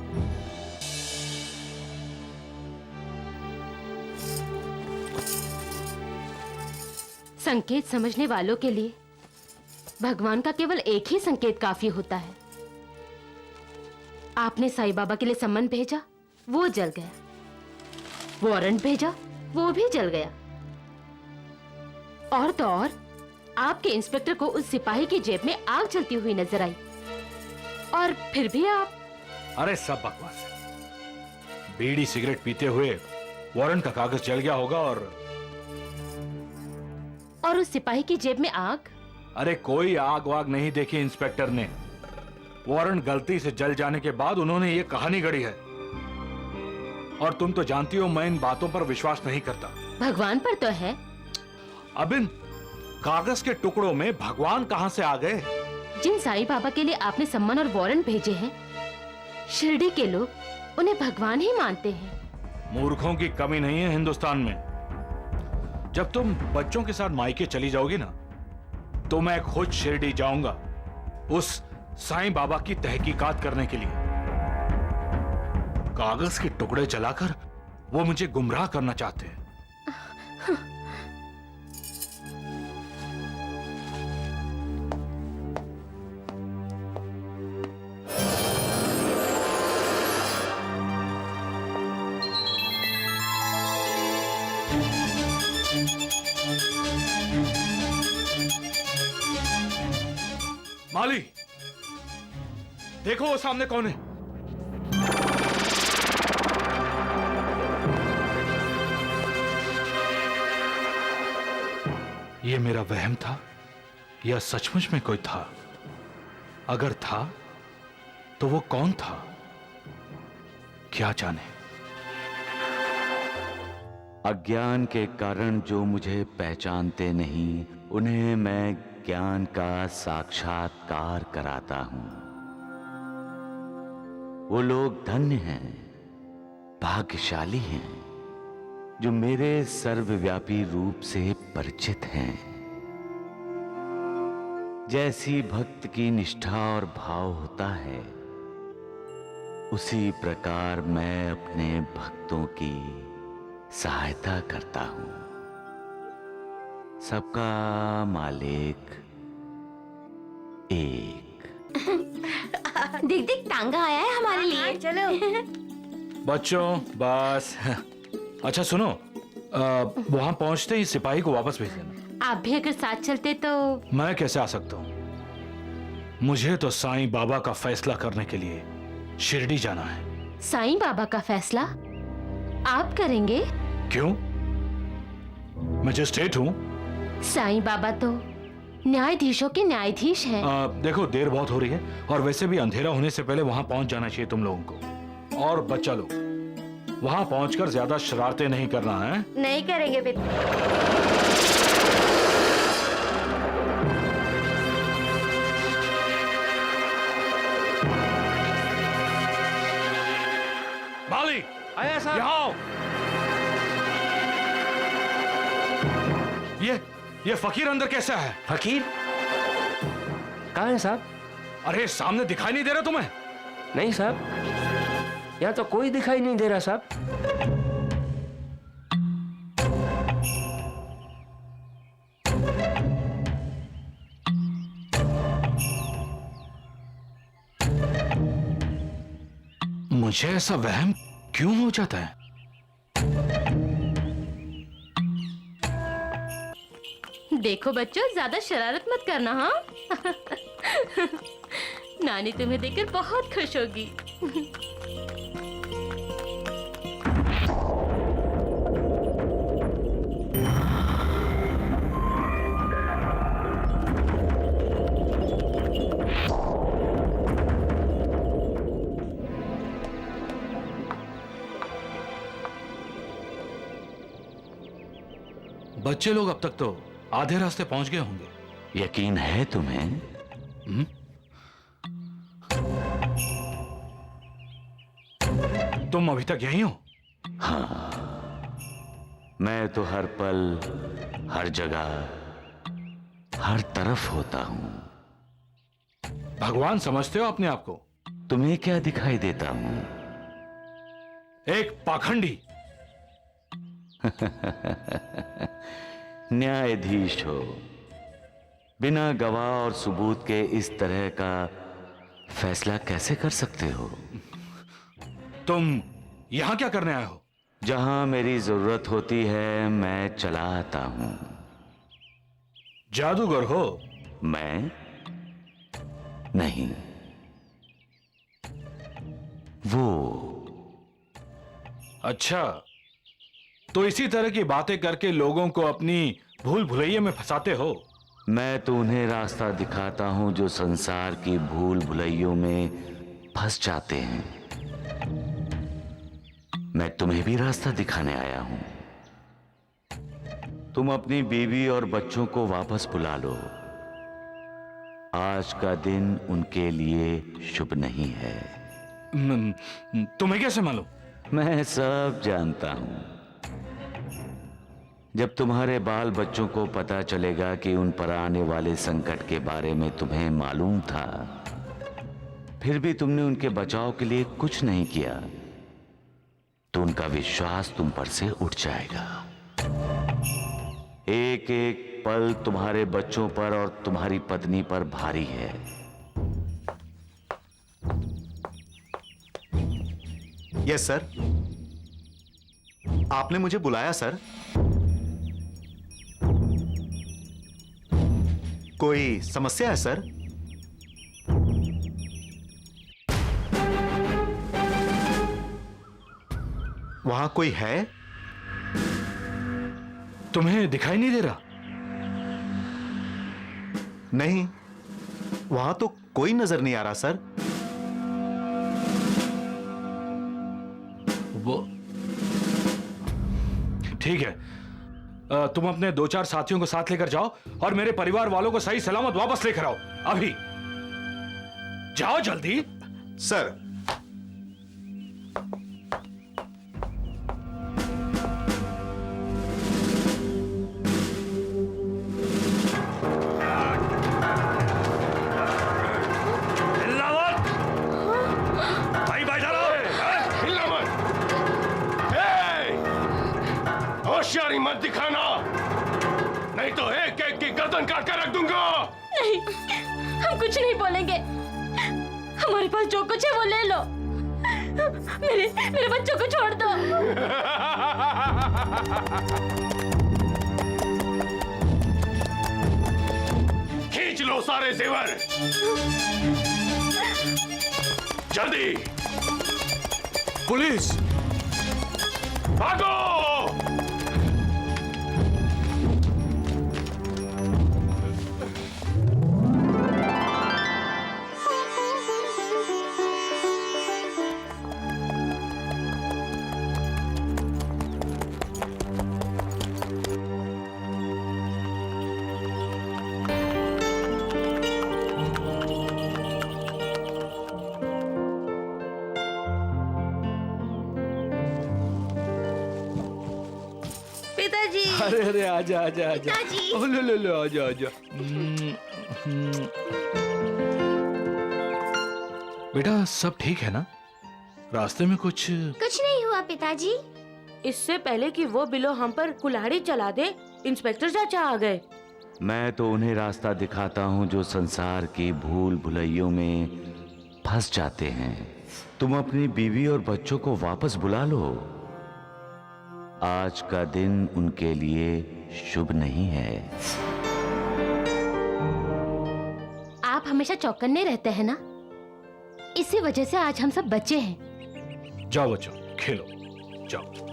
संकेत समझने वालों के लिए भगवान का केवल एक ही संकेत काफी होता है। आपने साईं बाबा के लिए सम्मन भेजा, वो जल गया। वारंट भेजा, वो भी जल गया। और तो और आपके इंस्पेक्टर को उस सिपाही की जेब में आग जलती हुई नजर आई, और फिर भी आप। अरे सब बकवास है। बीड़ी सिगरेट पीते हुए वारंट का कागज जल गया होगा और उस सिपाही की जेब में आग। अरे कोई आग वाग नहीं देखी इंस्पेक्टर ने। वारंट गलती से जल जाने के बाद उन्होंने ये कहानी गढ़ी है। और तुम तो जानती हो मैं इन बातों पर विश्वास नहीं करता। भगवान पर तो है। अब इन कागज के टुकड़ों में भगवान कहां से आ गए? जिन साईं बाबा के लिए आपने सम्मन और वारंट भेजे हैं, शिरडी के लोग उन्हें भगवान ही मानते हैं। मूर्खों की कमी नहीं है हिंदुस्तान में। जब तुम बच्चों के साथ मायके चली जाओगी ना, तो मैं खुद शिरडी जाऊंगा उस साईं बाबा की तहकीकात करने के लिए। कागज के टुकड़े जलाकर वो मुझे गुमराह करना चाहते हैं। देखो वो सामने कौन है। ये मेरा वहम था या सचमुच में कोई था? अगर था तो वो कौन था? क्या जाने। अज्ञान के कारण जो मुझे पहचानते नहीं, उन्हें मैं ज्ञान का साक्षात्कार कराता हूं। वो लोग धन्य हैं, भाग्यशाली हैं, जो मेरे सर्वव्यापी रूप से परिचित हैं। जैसी भक्त की निष्ठा और भाव होता है, उसी प्रकार मैं अपने भक्तों की सहायता करता हूं। सबका मालिक एक। दिख दिख टांगा आया है हमारे लिए। चलो। बच्चों बस। अच्छा सुनो, वहां पहुंचते ही सिपाही को वापस भेज देना। आप भी अगर साथ चलते तो। मैं कैसे आ सकता हूं? मुझे तो साईं बाबा का फैसला करने के लिए शिरडी जाना है। साईं बाबा का फैसला आप करेंगे? क्यों? मजिस्ट्रेट हूं। साईं बाबा तो न्यायाधीशों के न्यायाधीश हैं। देखो देर बहुत हो रही है और वैसे भी अंधेरा होने से पहले वहां पहुंच जाना चाहिए तुम लोगों को। और बच्चा लोग, वहां पहुंचकर ज्यादा शरारतें नहीं करना है। नहीं करेंगे बेटा। माली आया साहब। यहाँ आओ। ये फकीर अंदर कैसा है? फकीर कहाँ है साहब? अरे सामने दिखाई नहीं दे रहा तुम्हें? नहीं साहब, यहाँ तो कोई दिखाई नहीं दे रहा साहब। मुझे ऐसा वहम क्यों हो जाता है? देखो बच्चों, ज्यादा शरारत मत करना। हाँ। नानी तुम्हें देखकर बहुत खुश होगी। बच्चे लोग अब तक तो आधे रास्ते पहुंच गए होंगे। यकीन है तुम्हें? तुम अभी तक यहीं हो? हाँ, मैं तो हर पल, हर जगह, हर तरफ होता हूं। भगवान समझते हो अपने आप को? तुम्हें क्या दिखाई देता हूं? एक पाखंडी। न्यायाधीश हो, बिना गवाह और सबूत के इस तरह का फैसला कैसे कर सकते हो? तुम यहां क्या करने आए हो? जहां मेरी जरूरत होती है मैं चला आता हूं। जादूगर हो? मैं नहीं, वो। अच्छा, तो इसी तरह की बातें करके लोगों को अपनी भूल भुलैया में फंसाते हो? मैं तो उन्हें रास्ता दिखाता हूं जो संसार की भूल भुलैयों में फंस जाते हैं। मैं तुम्हें भी रास्ता दिखाने आया हूं। तुम अपनी बीवी और बच्चों को वापस बुला लो। आज का दिन उनके लिए शुभ नहीं है। तुम्हें कैसे मालूम? मैं सब जानता हूं। जब तुम्हारे बाल बच्चों को पता चलेगा कि उन पर आने वाले संकट के बारे में तुम्हें मालूम था, फिर भी तुमने उनके बचाव के लिए कुछ नहीं किया, तो उनका विश्वास तुम पर से उठ जाएगा। एक एक पल तुम्हारे बच्चों पर और तुम्हारी पत्नी पर भारी है। Yes sir. आपने मुझे बुलाया सर? कोई समस्या है सर? वहां कोई है? तुम्हें दिखाई नहीं दे रहा? नहीं, वहां तो कोई नजर नहीं आ रहा सर। वो ठीक है, तुम अपने 2-4 साथियों को साथ लेकर जाओ और मेरे परिवार वालों को सही सलामत वापस लेकर आओ। अभी जाओ जल्दी। सर। होशियारी मत दिखाना, नहीं तो एक एक की गर्दन काट कर रख दूंगा। नहीं, हम कुछ नहीं बोलेंगे। हमारे पास जो कुछ है वो ले लो। मेरे बच्चों को छोड़ दो। खींच लो सारे जेवर, जल्दी। पुलिस, भागो। पिताजी। अरे अरे आजा आजा आजा। पिताजी। ओ लो आजा आजा। बेटा सब ठीक है ना? रास्ते में कुछ नहीं हुआ पिताजी। इससे पहले कि वो बिलो हम पर कुल्हाड़ी चला दे, इंस्पेक्टर चाचा आ गए। मैं तो उन्हें रास्ता दिखाता हूँ जो संसार की भूल भुलैयों में फंस जाते हैं। तुम अपनी बीवी और बच्चों को वापस बुला लो। आज का दिन उनके लिए शुभ नहीं है। आप हमेशा चौकन्ने रहते हैं ना, इसी वजह से आज हम सब बचे हैं। जाओ बच्चों, खेलो, जाओ।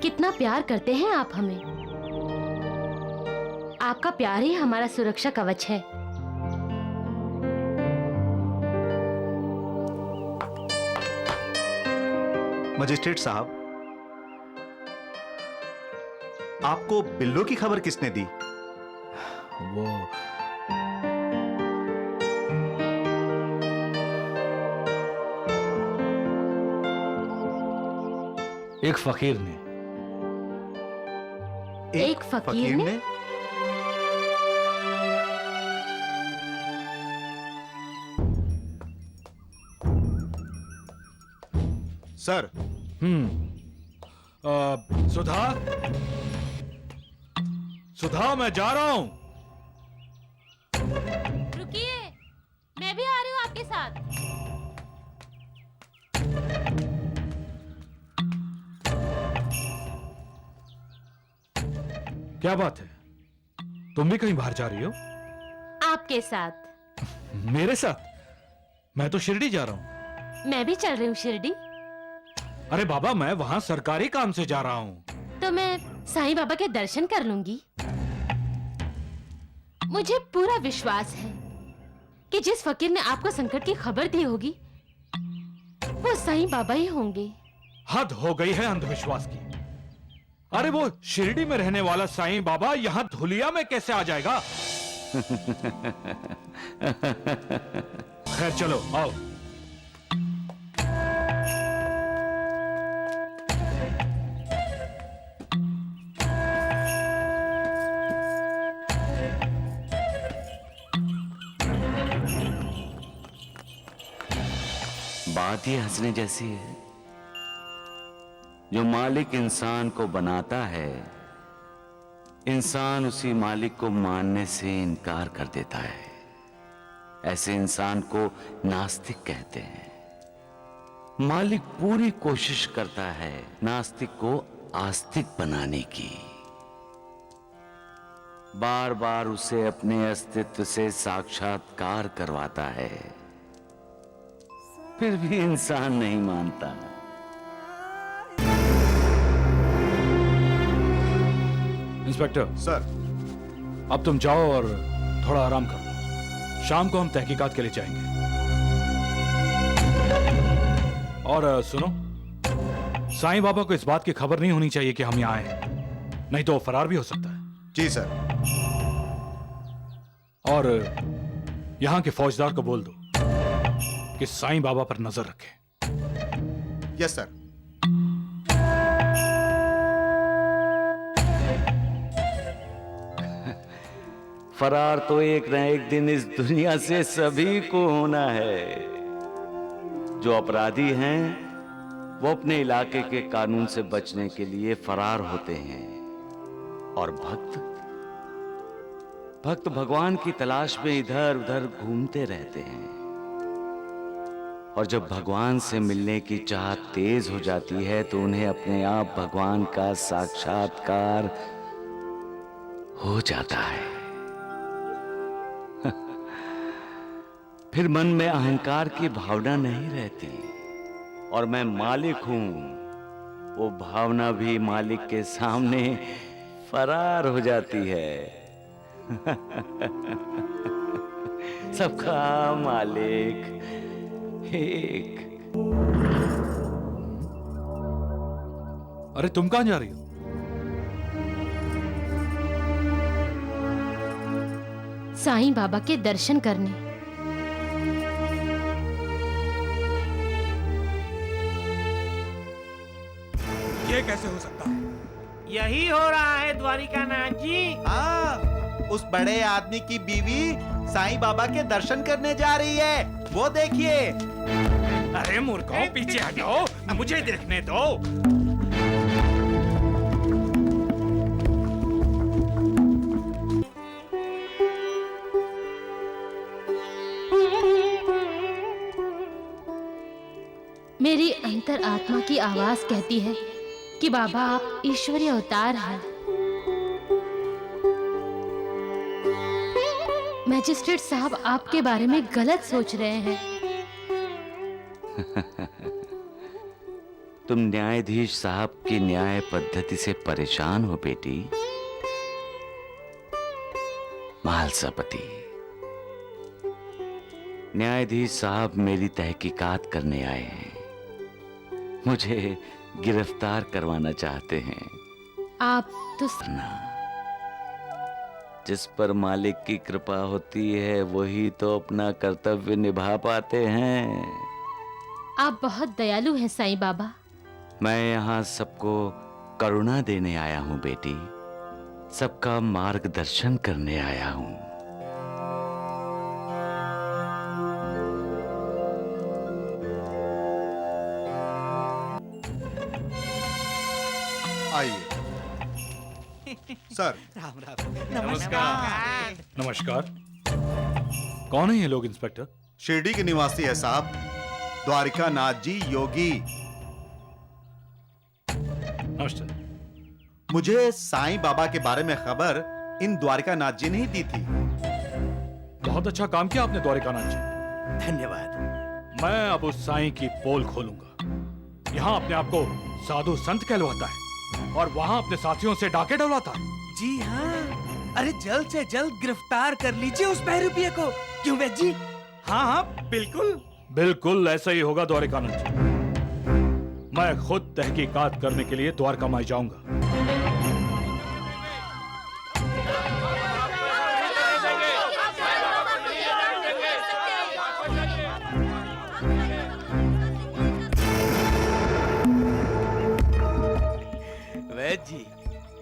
कितना प्यार करते हैं आप हमें। आपका प्यार ही हमारा सुरक्षा कवच है। मजिस्ट्रेट साहब, आपको बिल्लो की खबर किसने दी? वो एक फकीर ने। एक फकीर ने? सर। सुधा, सुधा मैं जा रहा हूं। रुकिए, मैं भी आ रही हूँ आपके साथ। क्या बात है, तुम भी कहीं बाहर जा रही हो? आपके साथ। मेरे साथ? मैं तो शिरडी जा रहा हूं। मैं भी चल रही हूँ शिरडी। अरे बाबा, मैं वहां सरकारी काम से जा रहा हूं। तो मैं साईं बाबा के दर्शन कर लूंगी। मुझे पूरा विश्वास है कि जिस फकीर ने आपको संकट की खबर दी होगी वो साईं बाबा ही होंगे। हद हो गई है अंधविश्वास की। अरे वो शिरडी में रहने वाला साईं बाबा यहां धुलिया में कैसे आ जाएगा? खैर चलो आओ। बात ये हंसने जैसी है। जो मालिक इंसान को बनाता है, इंसान उसी मालिक को मानने से इनकार कर देता है। ऐसे इंसान को नास्तिक कहते हैं। मालिक पूरी कोशिश करता है नास्तिक को आस्तिक बनाने की, बार बार उसे अपने अस्तित्व से साक्षात्कार करवाता है, फिर भी इंसान नहीं मानता। इंस्पेक्टर सर, अब तुम जाओ और थोड़ा आराम करो। शाम को हम तहकीकात के लिए जाएंगे। और सुनो, साईं बाबा को इस बात की खबर नहीं होनी चाहिए कि हम यहाँ आए हैं, नहीं तो वो फरार भी हो सकता है। जी सर। और यहाँ के फौजदार को बोल दो कि साईं बाबा पर नजर रखें। Yes sir. फरार तो एक न एक दिन इस दुनिया से सभी को होना है। जो अपराधी हैं वो अपने इलाके के कानून से बचने के लिए फरार होते हैं, और भक्त भगवान की तलाश में इधर उधर घूमते रहते हैं। और जब भगवान से मिलने की चाहत तेज हो जाती है तो उन्हें अपने आप भगवान का साक्षात्कार हो जाता है। फिर मन में अहंकार की भावना नहीं रहती और मैं मालिक हूं, वो भावना भी मालिक के सामने फरार हो जाती है। सबका मालिक एक। अरे तुम कहां जा रही हो? साईं बाबा के दर्शन करने। ये कैसे हो सकता है? यही हो रहा है द्वारिकानाथ जी। उस बड़े आदमी की बीवी साईं बाबा के दर्शन करने जा रही है, वो देखिए। अरे मूर्खों, पीछे हटो, मुझे देखने दो। मेरी अंतर आत्मा की आवाज कहती है कि बाबा आप ईश्वरीय अवतार हैं। मैजिस्ट्रेट साहब आपके बारे में गलत सोच रहे हैं। तुम न्यायाधीश साहब की न्याय पद्धति से परेशान हो बेटी। महालसापति, न्यायाधीश साहब मेरी तहकीकात करने आए हैं, मुझे गिरफ्तार करवाना चाहते हैं। आप तो जिस पर मालिक की कृपा होती है वही तो अपना कर्तव्य निभा पाते हैं। आप बहुत दयालु हैं साईं बाबा। मैं यहाँ सबको करुणा देने आया हूँ बेटी, सबका मार्गदर्शन करने आया हूँ। आइए सर। राम राम। नमस्कार। नमस्कार। कौन है ये लोग इंस्पेक्टर? शिरडी के निवासी है साहब, द्वारिका नाथ जी योगी। नमस्ते। मुझे साईं बाबा के बारे में खबर इन द्वारिका नाथ जी ने ही दी थी। बहुत अच्छा काम किया आपने द्वारिकानाथ जी। धन्यवाद। मैं अब उस साईं की पोल खोलूंगा। यहाँ अपने आप को साधु संत कहलवाता है और वहाँ अपने साथियों से डाके डलवाता है। जी हाँ, अरे जल्द से जल्द गिरफ्तार कर लीजिए उस बहरूपिया को। क्यों वैद्य जी? हाँ हाँ बिल्कुल। बिल्कुल ऐसा ही होगा द्वारिकानाथ जी। मैं खुद तहकीकात करने के लिए द्वारका माई जाऊंगा। वैद्य जी,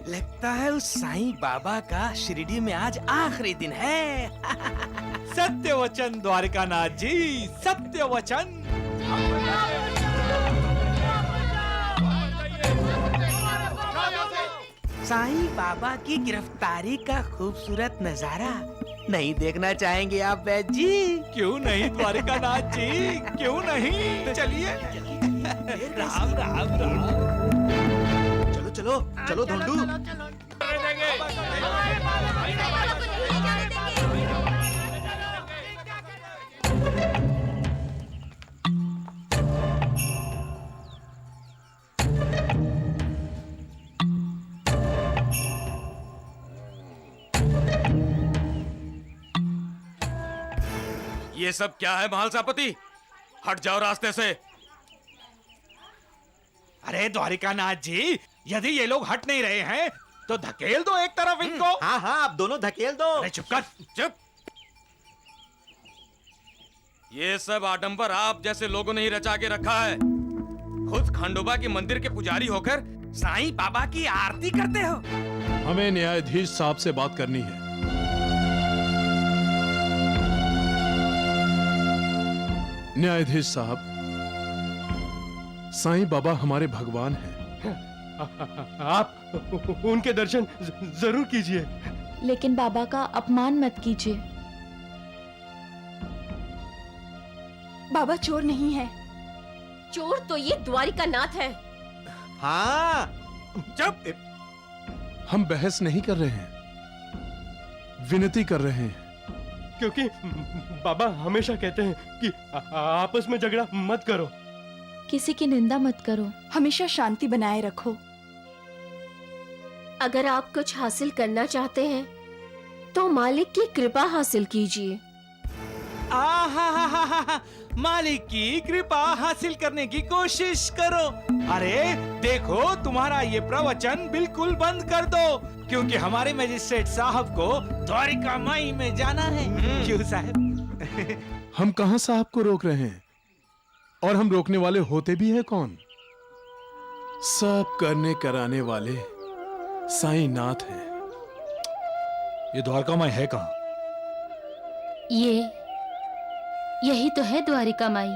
लगता है उस साईं बाबा का शिरडी में आज आखिरी दिन है। सत्य वचन द्वारिकानाथ जी, सत्य वचन। साईं बाबा की गिरफ्तारी का खूबसूरत नजारा नहीं देखना चाहेंगे आप वैद्य जी? क्यों नहीं द्वारिकानाथ जी, क्यों नहीं? चलिए। राम राम राम। चलो चलो चलो चलो धोंडू। ये सब क्या है महालसापति? हट जाओ रास्ते से। अरे द्वारिकानाथ जी, यदि ये लोग हट नहीं रहे हैं तो धकेल दो एक तरफ इनको। हाँ हाँ, आप दोनों धकेल दो। अरे चुप कर, चुप। ये सब आडंबर आप जैसे लोगों ने ही रचा के रखा है। खुद खंडोबा के मंदिर के पुजारी होकर साईं बाबा की आरती करते हो। हमें न्यायाधीश साहब से बात करनी है। न्यायाधीश साहब, साईं बाबा हमारे भगवान हैं। आप उनके दर्शन जरूर कीजिए। लेकिन बाबा का अपमान मत कीजिए। बाबा चोर नहीं है। चोर तो ये द्वारिकानाथ है। हाँ, जब हम बहस नहीं कर रहे हैं, विनती कर रहे हैं। क्योंकि बाबा हमेशा कहते हैं कि आपस में झगड़ा मत करो, किसी की निंदा मत करो, हमेशा शांति बनाए रखो। अगर आप कुछ हासिल करना चाहते हैं तो मालिक की कृपा हासिल कीजिए। आहा, मालिक की कृपा हासिल करने की कोशिश करो। अरे देखो, तुम्हारा ये प्रवचन बिल्कुल बंद कर दो, क्योंकि हमारे मजिस्ट्रेट साहब को द्वारिका माई में जाना है। क्यों साहब? हम कहां साहब को रोक रहे हैं? और हम रोकने वाले होते भी हैं कौन? सब करने कराने वाले साईं नाथ हैं। ये द्वारका माई है कहां? यही तो है द्वारिका माई।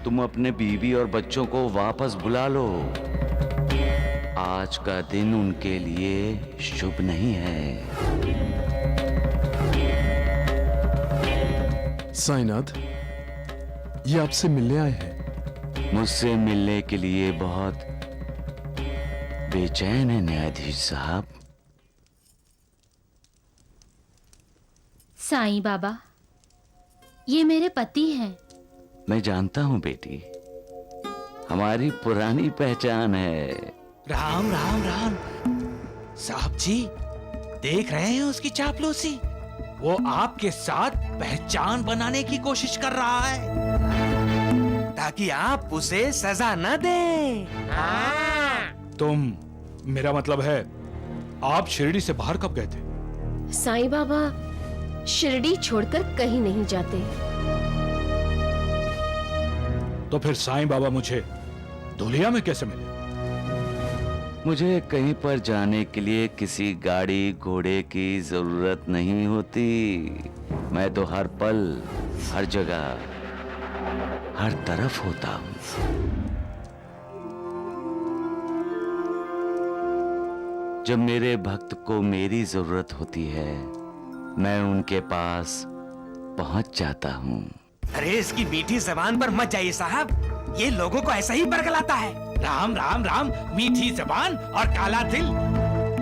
तुम अपने बीवी और बच्चों को वापस बुला लो। आज का दिन उनके लिए शुभ नहीं है। साईनाथ, ये आपसे मिलने आए हैं। मुझसे मिलने के लिए बहुत बेचैन है न्यायाधीश साहब। साईं बाबा, ये मेरे पति हैं। मैं जानता हूं बेटी, हमारी पुरानी पहचान है। राम राम राम। साहब जी, देख रहे हैं उसकी चापलूसी? वो आपके साथ पहचान बनाने की कोशिश कर रहा है ताकि आप उसे सजा न दें। तुम, मेरा मतलब है, आप शिरडी से बाहर कब गए थे? साईं बाबा शिरडी छोड़कर कहीं नहीं जाते। तो फिर साईं बाबा मुझे धुलिया में कैसे मिले? मुझे कहीं पर जाने के लिए किसी गाड़ी घोड़े की जरूरत नहीं होती। मैं तो हर पल, हर जगह, हर तरफ होता हूं। जब मेरे भक्त को मेरी जरूरत होती है, मैं उनके पास पहुंच जाता हूं। अरे इसकी मीठी जबान पर मत जाइए साहब, ये लोगों को ऐसा ही बरगलाता है। राम राम राम। मीठी जबान और काला दिल।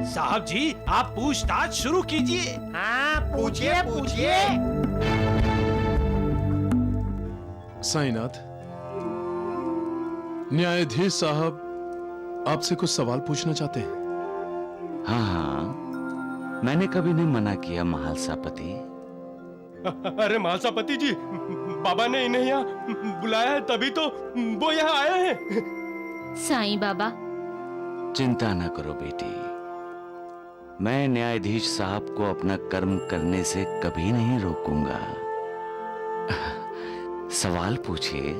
साहब जी, आप पूछताछ शुरू कीजिए। हाँ, पूछिए पूछिए। साईनाथ, न्यायाधीश साहब आपसे कुछ सवाल पूछना चाहते हैं। हाँ हाँ, मैंने कभी नहीं मना किया महालसापति। अरे महालसापति जी, बाबा ने इन्हें यहाँ बुलाया है, तभी तो वो यहाँ आए हैं। साईं बाबा, चिंता न करो बेटी, मैं न्यायाधीश साहब को अपना कर्म करने से कभी नहीं रोकूंगा। सवाल पूछिए।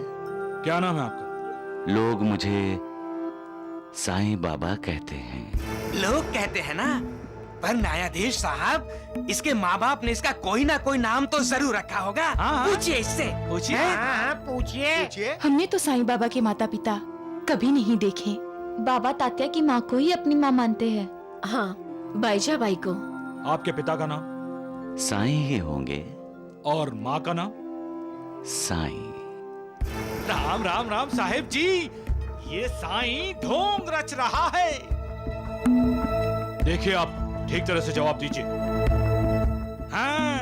क्या नाम है आपका? लोग मुझे साईं बाबा कहते हैं। लोग कहते हैं ना, पर न्यायाधीश साहब, इसके माँ बाप ने इसका कोई ना कोई नाम तो जरूर रखा होगा। पूछिए इससे। पूछिए। पूछिए। हमने तो साईं बाबा के माता पिता कभी नहीं देखे। बाबा तात्या की माँ को ही अपनी माँ मानते हैं। हाँ, बाईजा बाई को। आपके पिता का नाम? साईं ही होंगे। और माँ का नाम? साईं। राम राम राम साहेब जी, ये साईं ढोंग रच रहा है। देखिए, आप ठीक तरह से जवाब दीजिए। हाँ।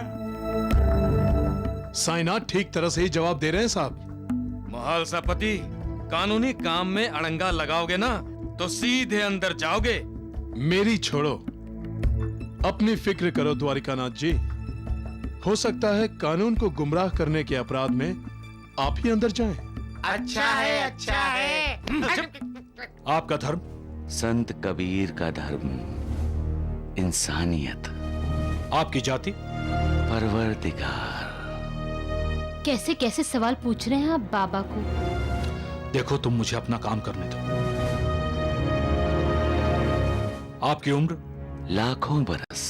साईनाथ ठीक तरह से ही जवाब दे रहे हैं साहब। महालसापति, कानूनी काम में अड़ंगा लगाओगे ना तो सीधे अंदर जाओगे। मेरी छोड़ो, अपनी फिक्र करो द्वारिकानाथ जी। हो सकता है कानून को गुमराह करने के अपराध में आप ही अंदर जाएं। अच्छा है, अच्छा है। आपका धर्म? संत कबीर का धर्म इंसानियत। आपकी जाति? परवरदिगार। कैसे कैसे सवाल पूछ रहे हैं आप बाबा को। देखो, तुम मुझे अपना काम करने दो। आपकी उम्र? लाखों बरस।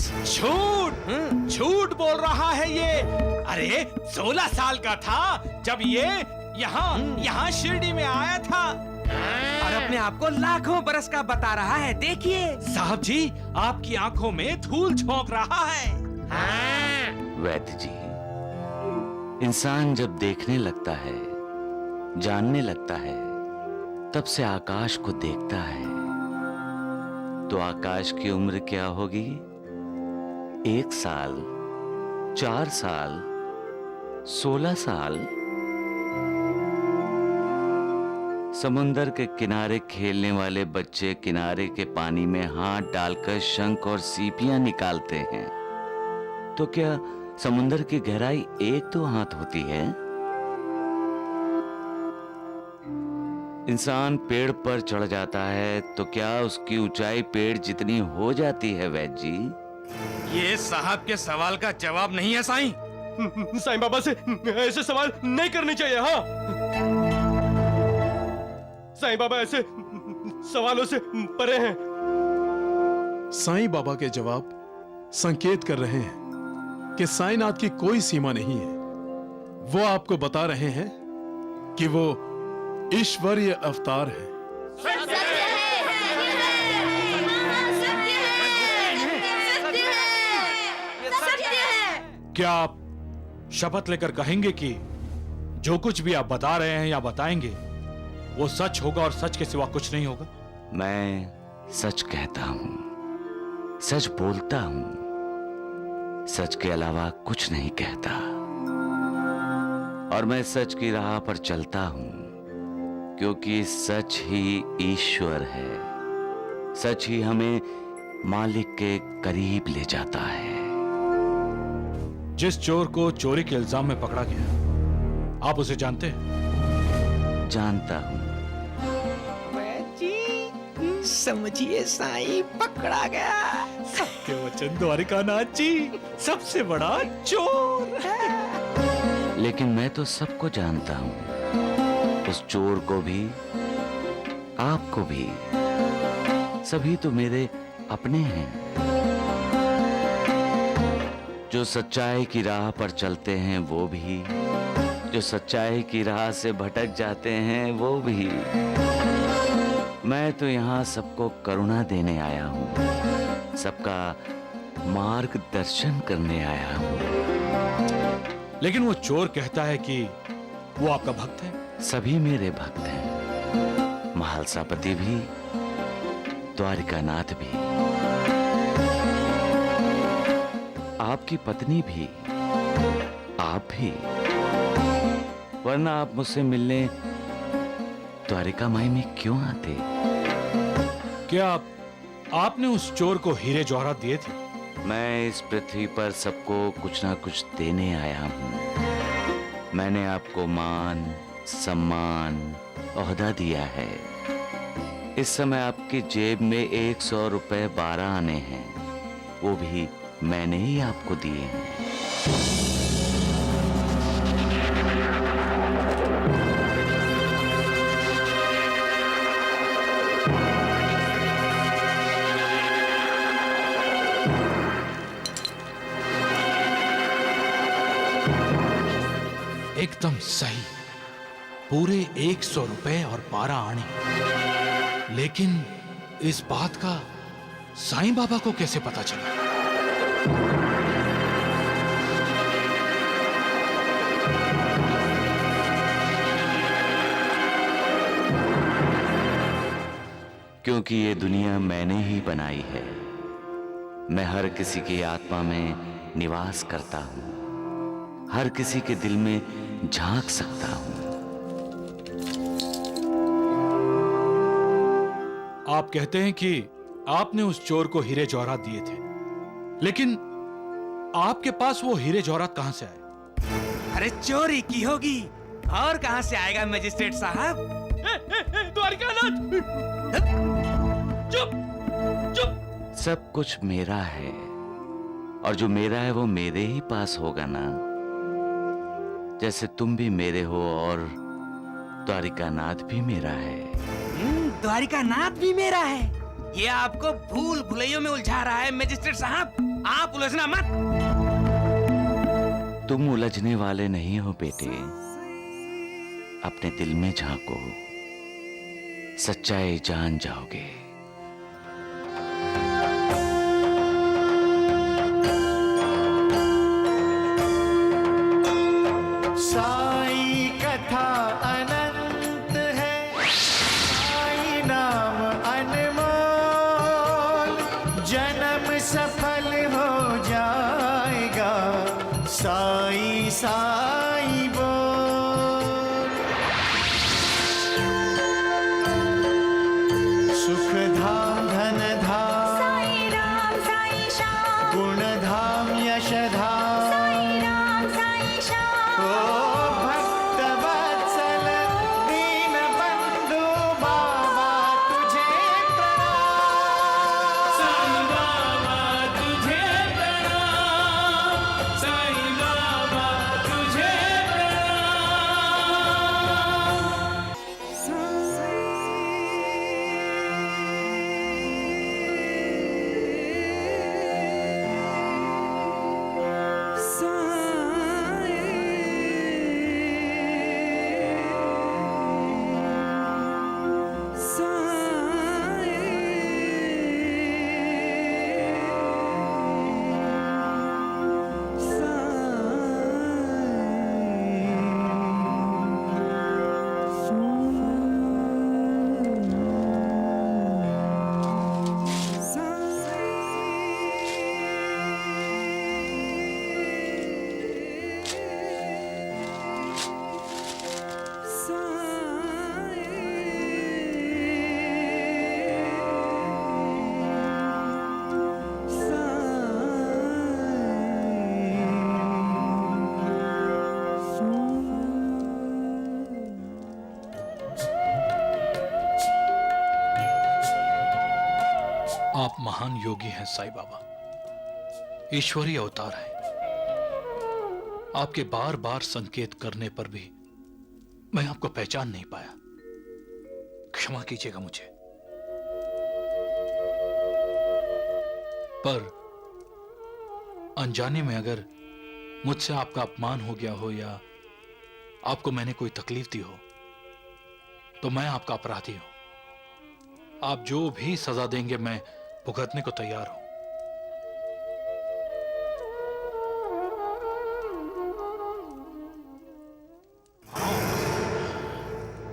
झूठ बोल रहा है ये। अरे 16 साल का था जब ये यहाँ शिरडी में आया था। और अपने आप को लाखों बरस का बता रहा है। देखिए साहब जी, आपकी आंखों में धूल झोंक रहा है। वैद्य जी, इंसान जब देखने लगता है, जानने लगता है, तब से आकाश को देखता है। तो आकाश की उम्र क्या होगी? 1 साल, 4 साल, 16 साल। समुंदर के किनारे खेलने वाले बच्चे किनारे के पानी में हाथ डालकर शंख और सीपियां निकालते हैं, तो क्या समुंदर की गहराई 1-2 हाथ होती है? इंसान पेड़ पर चढ़ जाता है तो क्या उसकी ऊंचाई पेड़ जितनी हो जाती है वैद्य जी? ये साहब के सवाल का जवाब नहीं है साईं। साईं बाबा से ऐसे सवाल नहीं करने चाहिए। हाँ, साईं बाबा ऐसे सवालों से परे हैं। साईं बाबा के जवाब संकेत कर रहे हैं कि साईनाथ की कोई सीमा नहीं है। वो आपको बता रहे हैं कि वो ईश्वरीय अवतार है। क्या आप शपथ लेकर कहेंगे कि जो कुछ भी आप बता रहे हैं या बताएंगे वो सच होगा और सच के सिवा कुछ नहीं होगा? मैं सच कहता हूं, सच बोलता हूं, सच के अलावा कुछ नहीं कहता। और मैं सच की राह पर चलता हूं क्योंकि सच ही ईश्वर है। सच ही हमें मालिक के करीब ले जाता है। जिस चोर को चोरी के इल्जाम में पकड़ा गया, आप उसे जानते हैं? जानता हूं। समझिए साईं, पकड़ा गया। सत्य वचन द्वारिकानाथ जी सबसे बड़ा चोर है। लेकिन मैं तो सबको जानता हूं, उस चोर को भी, आपको भी। सभी तो मेरे अपने हैं। जो सच्चाई की राह पर चलते हैं वो भी, जो सच्चाई की राह से भटक जाते हैं वो भी। मैं तो यहाँ सबको करुणा देने आया हूँ, सबका मार्गदर्शन करने आया हूँ। लेकिन वो चोर कहता है कि वो आपका भक्त है। सभी मेरे भक्त हैं, महालसापति भी, द्वारिकानाथ भी, आपकी पत्नी भी, आप भी। वरना आप मुझसे मिलने द्वारिका माई में क्यों आते? क्या आपने उस चोर को हीरे जवाहरात दिए थे? मैं इस पृथ्वी पर सबको कुछ ना कुछ देने आया हूँ। मैंने आपको मान, सम्मान, ओहदा दिया है। इस समय आपकी जेब में 100 रुपए 12 आने हैं, वो भी मैंने ही आपको दिए हैं। एकदम सही, पूरे 100 रुपए और 12 आने। लेकिन इस बात का साईं बाबा को कैसे पता चला? क्योंकि ये दुनिया मैंने ही बनाई है। मैं हर किसी की आत्मा में निवास करता हूं, हर किसी के दिल में झांक सकता हूं। आप कहते हैं कि आपने उस चोर को हीरे जवाहरात दिए थे, लेकिन आपके पास वो हीरे जवाहरात कहां से आए? अरे चोरी की होगी, और कहां से आएगा मजिस्ट्रेट साहब? द्वारिकानाथ, चुप चुप। सब कुछ मेरा है, और जो मेरा है वो मेरे ही पास होगा ना। जैसे तुम भी मेरे हो और द्वारिकानाथ भी मेरा है। द्वारिकानाथ भी मेरा है। ये आपको भूल भुलैयों में उलझा रहा है मजिस्ट्रेट साहब, आप उलझना मत। तुम उलझने वाले नहीं हो बेटे, अपने दिल में झांको, सच्चाई जान जाओगे। साई कथा अनंत है, साई नाम अनमोल, जन्म सफल हो जाएगा, साई साई बोल। सुख धाम धन धाम, साई राम साई श्याम, गुण धाम यश धाम, साई राम साई श्याम। ओ भक्त वत्सल दीन बंधु बाबा तुझे प्रणाम, साई बाबा तुझे प्रणाम, साई बाबा तुझे आप महान योगी हैं साईं बाबा, ईश्वरीय अवतार है। आपके बार बार संकेत करने पर भी मैं आपको पहचान नहीं पाया, क्षमा कीजिएगा मुझे। पर अनजाने में अगर मुझसे आपका अपमान हो गया हो या आपको मैंने कोई तकलीफ दी हो तो मैं आपका अपराधी हूं। आप जो भी सजा देंगे मैं भुगतने को तैयार हूं।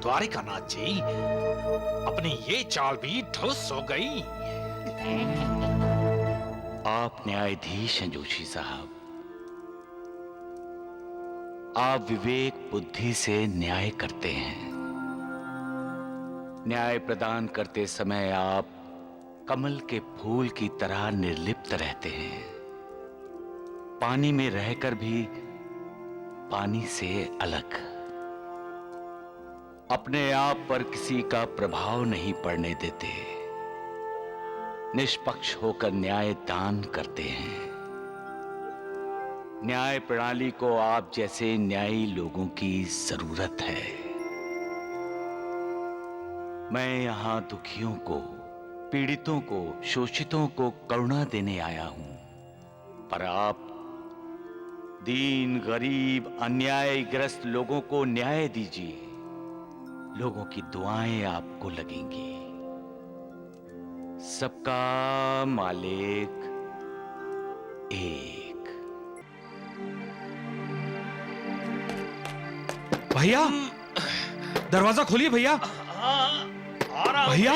द्वारिकानाथ जी, अपनी ये चाल भी ढुस हो गई। आप न्यायाधीश हैं जोशी साहब। आप विवेक बुद्धि से न्याय करते हैं। न्याय प्रदान करते समय आप कमल के फूल की तरह निर्लिप्त रहते हैं, पानी में रहकर भी पानी से अलग। अपने आप पर किसी का प्रभाव नहीं पड़ने देते, निष्पक्ष होकर न्याय दान करते हैं। न्याय प्रणाली को आप जैसे न्यायी लोगों की जरूरत है। मैं यहां दुखियों को, पीड़ितों को, शोषितों को करुणा देने आया हूं, पर आप दीन गरीब अन्यायग्रस्त लोगों को न्याय दीजिए। लोगों की दुआएं आपको लगेंगी। सबका मालिक एक। भैया, दरवाजा खोलिए भैया। आ रहा हूं भैया,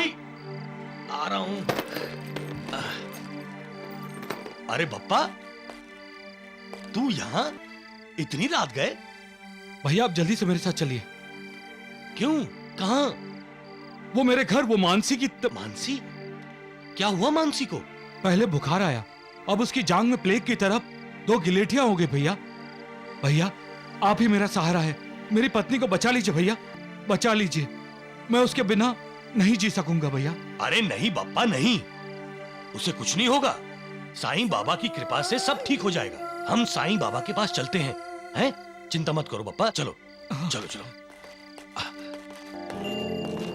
आ रहा हूं। अरे बप्पा, तू यहाँ इतनी रात गए? भैया आप जल्दी से मेरे साथ चलिए। क्यों? कहाँ? वो मेरे घर, वो मानसी की मानसी? क्या हुआ मानसी को? पहले बुखार आया, अब उसकी जांग में प्लेग की तरफ 2 गिलेटियां हो गई। भैया भैया आप ही मेरा सहारा है। मेरी पत्नी को बचा लीजिए भैया, बचा लीजिए। मैं उसके बिना नहीं जी सकूंगा भैया। अरे नहीं बप्पा नहीं, उसे कुछ नहीं होगा। साईं बाबा की कृपा से सब ठीक हो जाएगा। हम साईं बाबा के पास चलते हैं, हैं? चिंता मत करो बप्पा, चलो चलो चलो।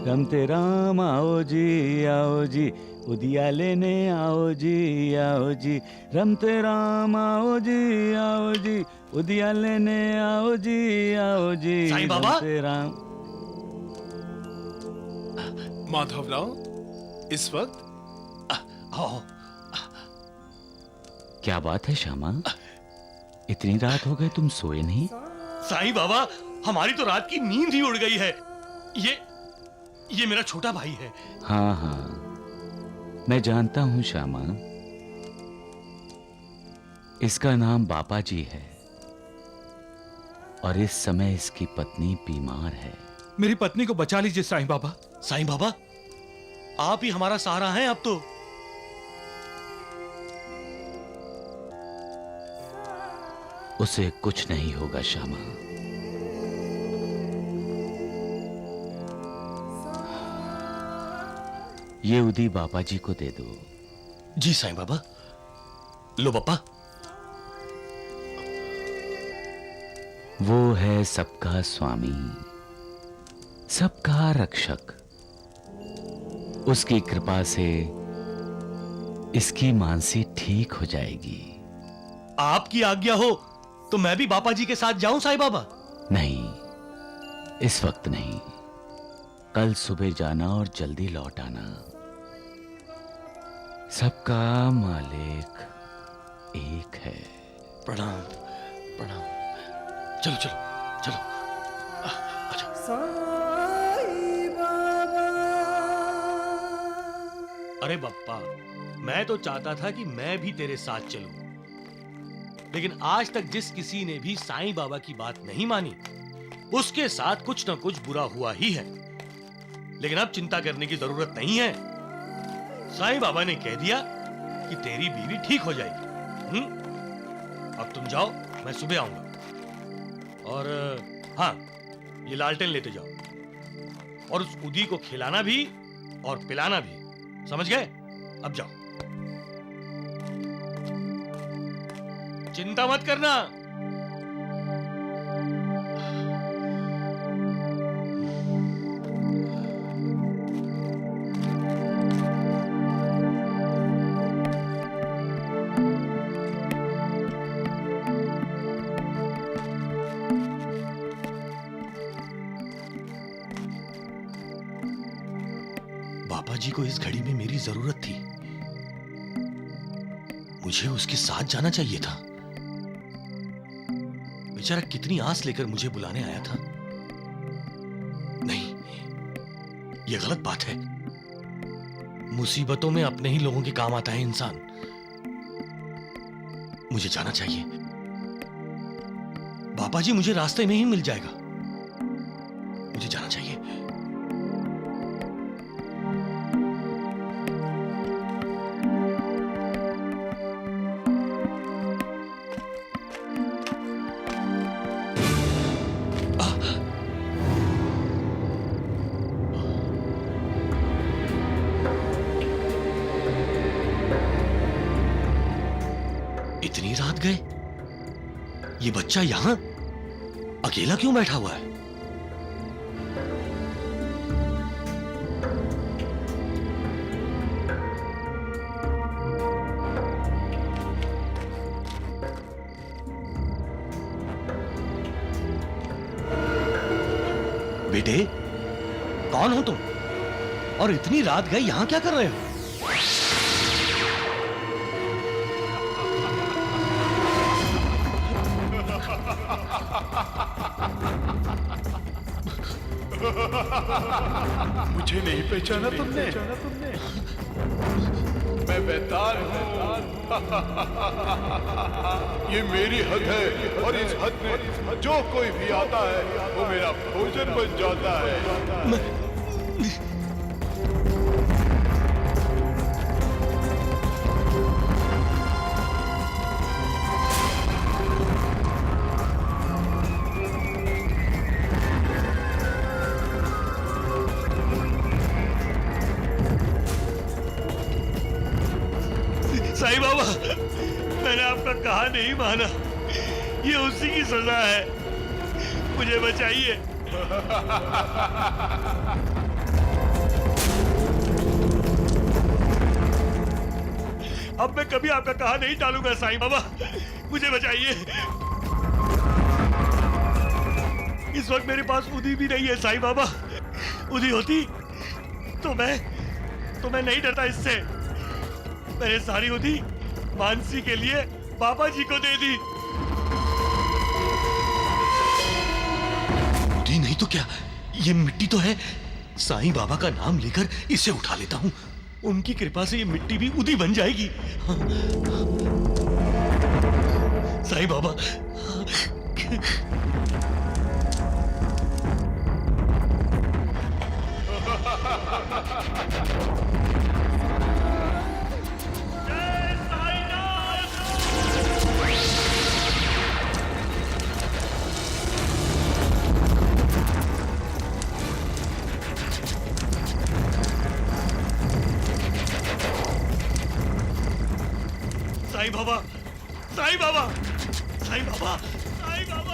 रमते राम आओ जी उदिया लेने आओ जी रमते राम आओ जी उदिया लेने आओ जी साईं बाबा? रमते राम। माधवराव, इस वक्त? आओ। क्या बात है श्यामा, इतनी रात हो गई तुम सोए नहीं? साईं बाबा, हमारी तो रात की नींद ही उड़ गई है। ये मेरा छोटा भाई है। हाँ हाँ, मैं जानता हूं श्यामा। इसका नाम बापा जी है और इस समय इसकी पत्नी बीमार है। मेरी पत्नी को बचा लीजिए साईं बाबा। साईं बाबा, आप ही हमारा सहारा हैं अब तो। उसे कुछ नहीं होगा श्यामा। ये उदी बाबा जी को दे दो। जी साईं बाबा। लो बापा। वो है सबका स्वामी, सबका रक्षक। उसकी कृपा से इसकी मानसी ठीक हो जाएगी। आपकी आज्ञा हो तो मैं भी बापा जी के साथ जाऊं साईं बाबा? नहीं, इस वक्त नहीं। कल सुबह जाना और जल्दी लौट आना। सबका मालिक एक है। प्रणाम प्रणाम। चलो चलो चलो। अच्छा। अरे बप्पा, मैं तो चाहता था कि मैं भी तेरे साथ चलूं, लेकिन आज तक जिस किसी ने भी साईं बाबा की बात नहीं मानी, उसके साथ कुछ ना कुछ बुरा हुआ ही है। लेकिन अब चिंता करने की जरूरत नहीं है। साईं बाबा ने कह दिया कि तेरी बीवी ठीक हो जाएगी। अब तुम जाओ, मैं सुबह आऊंगा। और हाँ, ये लालटेन लेते जाओ और उस उदी को खिलाना भी और पिलाना भी, समझ गए? अब जाओ, चिंता मत करना। बाबा जी को इस घड़ी में मेरी जरूरत थी। मुझे उसके साथ जाना चाहिए था। बेचारा कितनी आस लेकर मुझे बुलाने आया था। नहीं, यह गलत बात है। मुसीबतों में अपने ही लोगों के काम आता है इंसान। मुझे जाना चाहिए। बाबा जी मुझे रास्ते में ही मिल जाएगा। मुझे जाना चाहिए। इतनी रात गए? ये बच्चा यहां अकेला क्यों बैठा हुआ है? बेटे, कौन हो तुम और इतनी रात गए यहाँ क्या कर रहे हो? मुझे नहीं पहचाना तुमने? मैं बेताल हूँ। ये मेरी हद है और इस हद में जो कोई भी आता है वो मेरा भोजन बन जाता है। साईं बाबा, मैंने आपका कहा नहीं माना। ये उसी की सजा है। मुझे बचाइए। अब मैं कभी आपका कहा नहीं टालूंगा साईं बाबा। मुझे बचाइए। इस वक्त मेरे पास उदी भी नहीं है साईं बाबा। उदी होती तो मैं नहीं डरता इससे। मैंने सारी उदी मानसी के लिए बाबा जी को दे दी। उदी नहीं तो क्या, ये मिट्टी तो है। साईं बाबा का नाम लेकर इसे उठा लेता हूँ। उनकी कृपा से ये मिट्टी भी उदी बन जाएगी। साईं बाबा, साईं बाबा, साईं बाबा, साईं बाबा, साईं बाबा।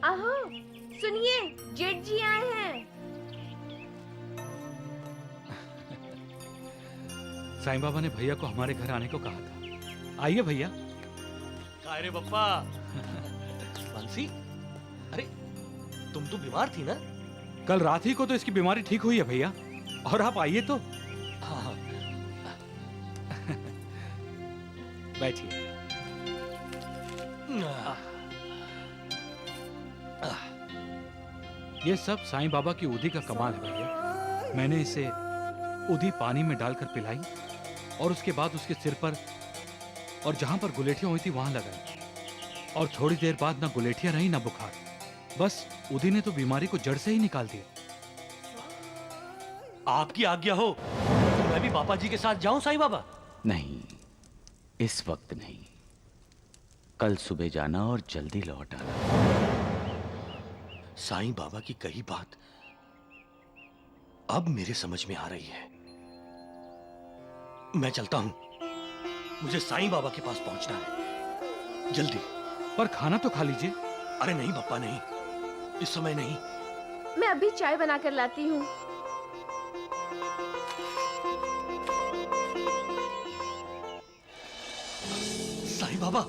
आहो, सुनिए, जेठ जी आए हैं। साईं बाबा ने भैया को हमारे घर आने को कहा था। आइए भैया। काय रे बप्पा। मानसी, अरे तुम तो बीमार थी ना? कल रात ही को तो इसकी बीमारी ठीक हुई है भैया, और आप आइए तो। हाँ। बैठिए। ये सब साईं बाबा की उदी का कमाल है भैया। मैंने इसे उदी पानी में डालकर पिलाई और उसके बाद उसके सिर पर और जहां पर गुलेठियां हुई थी वहां लगाई, और थोड़ी देर बाद ना गुलेठियां रही ना बुखार। बस उदी ने तो बीमारी को जड़ से ही निकाल दिया। आपकी आज्ञा हो तो मैं भी पापा जी के साथ जाऊं साईं बाबा? नहीं, इस वक्त नहीं। कल सुबह जाना और जल्दी लौट आना। साईं बाबा की कही बात अब मेरे समझ में आ रही है। मैं चलता हूं। मुझे साईं बाबा के पास पहुंचना है जल्दी। पर खाना तो खा लीजिए। अरे नहीं बप्पा, नहीं, इस समय नहीं। मैं अभी चाय बना कर लाती हूँ। साईं बाबा,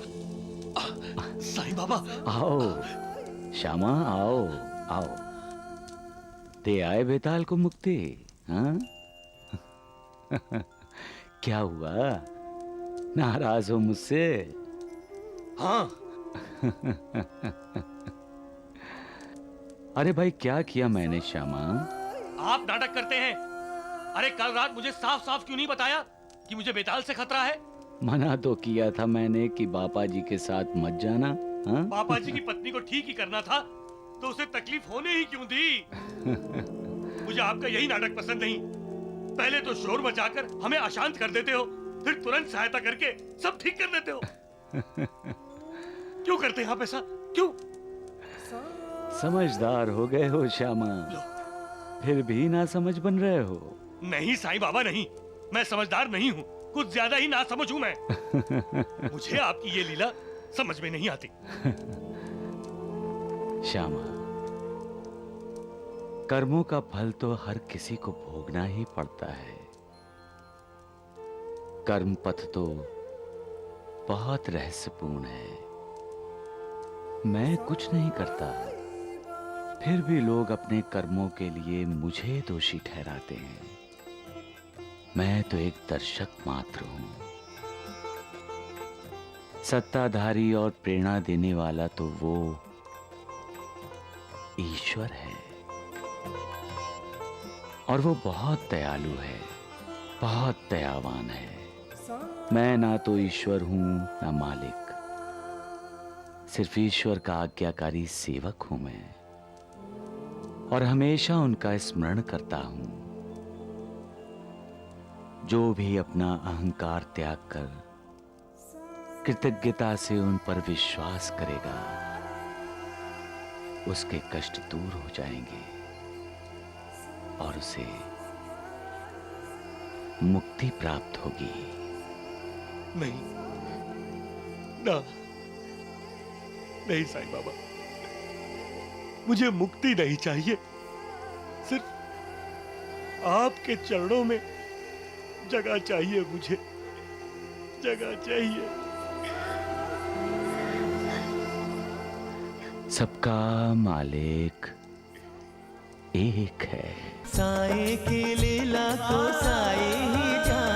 साईं बाबा। आओ श्यामा, आओ आओ। ते आए बेताल को मुक्ति। हाँ? क्या हुआ, नाराज हो मुझसे? हाँ। अरे भाई, क्या किया मैंने श्यामा? आप नाटक करते हैं। अरे कल रात मुझे साफ साफ क्यों नहीं बताया कि मुझे बेताल से खतरा है? मना तो किया था मैंने कि बापा जी के साथ मत जाना। हाँ? पापा जी की पत्नी को ठीक ही करना था तो उसे तकलीफ होने ही क्यों दी? मुझे आपका यही नाटक पसंद नहीं। पहले तो शोर मचाकर हमें अशांत कर देते हो, फिर तुरंत सहायता करके सब ठीक कर देते हो। क्यों करते हैं आप ऐसा? क्यों? समझदार हो गए हो श्यामा, फिर भी ना समझ बन रहे हो। नहीं साईं बाबा नहीं, मैं समझदार नहीं हूँ, कुछ ज्यादा ही ना समझ हूँ मैं। मुझे आपकी ये लीला समझ में नहीं आती। श्यामा, कर्मों का फल तो हर किसी को भोगना ही पड़ता है। कर्म पथ तो बहुत रहस्यपूर्ण है। मैं कुछ नहीं करता, फिर भी लोग अपने कर्मों के लिए मुझे दोषी ठहराते हैं। मैं तो एक दर्शक मात्र हूं। सत्ताधारी और प्रेरणा देने वाला तो वो ईश्वर है, और वो बहुत दयालु है, बहुत दयावान है। मैं ना तो ईश्वर हूं ना मालिक, सिर्फ ईश्वर का आज्ञाकारी सेवक हूं मैं, और हमेशा उनका स्मरण करता हूं। जो भी अपना अहंकार त्याग कर कृतज्ञता से उन पर विश्वास करेगा, उसके कष्ट दूर हो जाएंगे और उसे मुक्ति प्राप्त होगी। नहीं ना, नहीं साईं बाबा, मुझे मुक्ति नहीं चाहिए, सिर्फ आपके चरणों में जगह चाहिए, मुझे जगह चाहिए। सबका मालिक एक है। साईं की लीला को साईं ही जाने।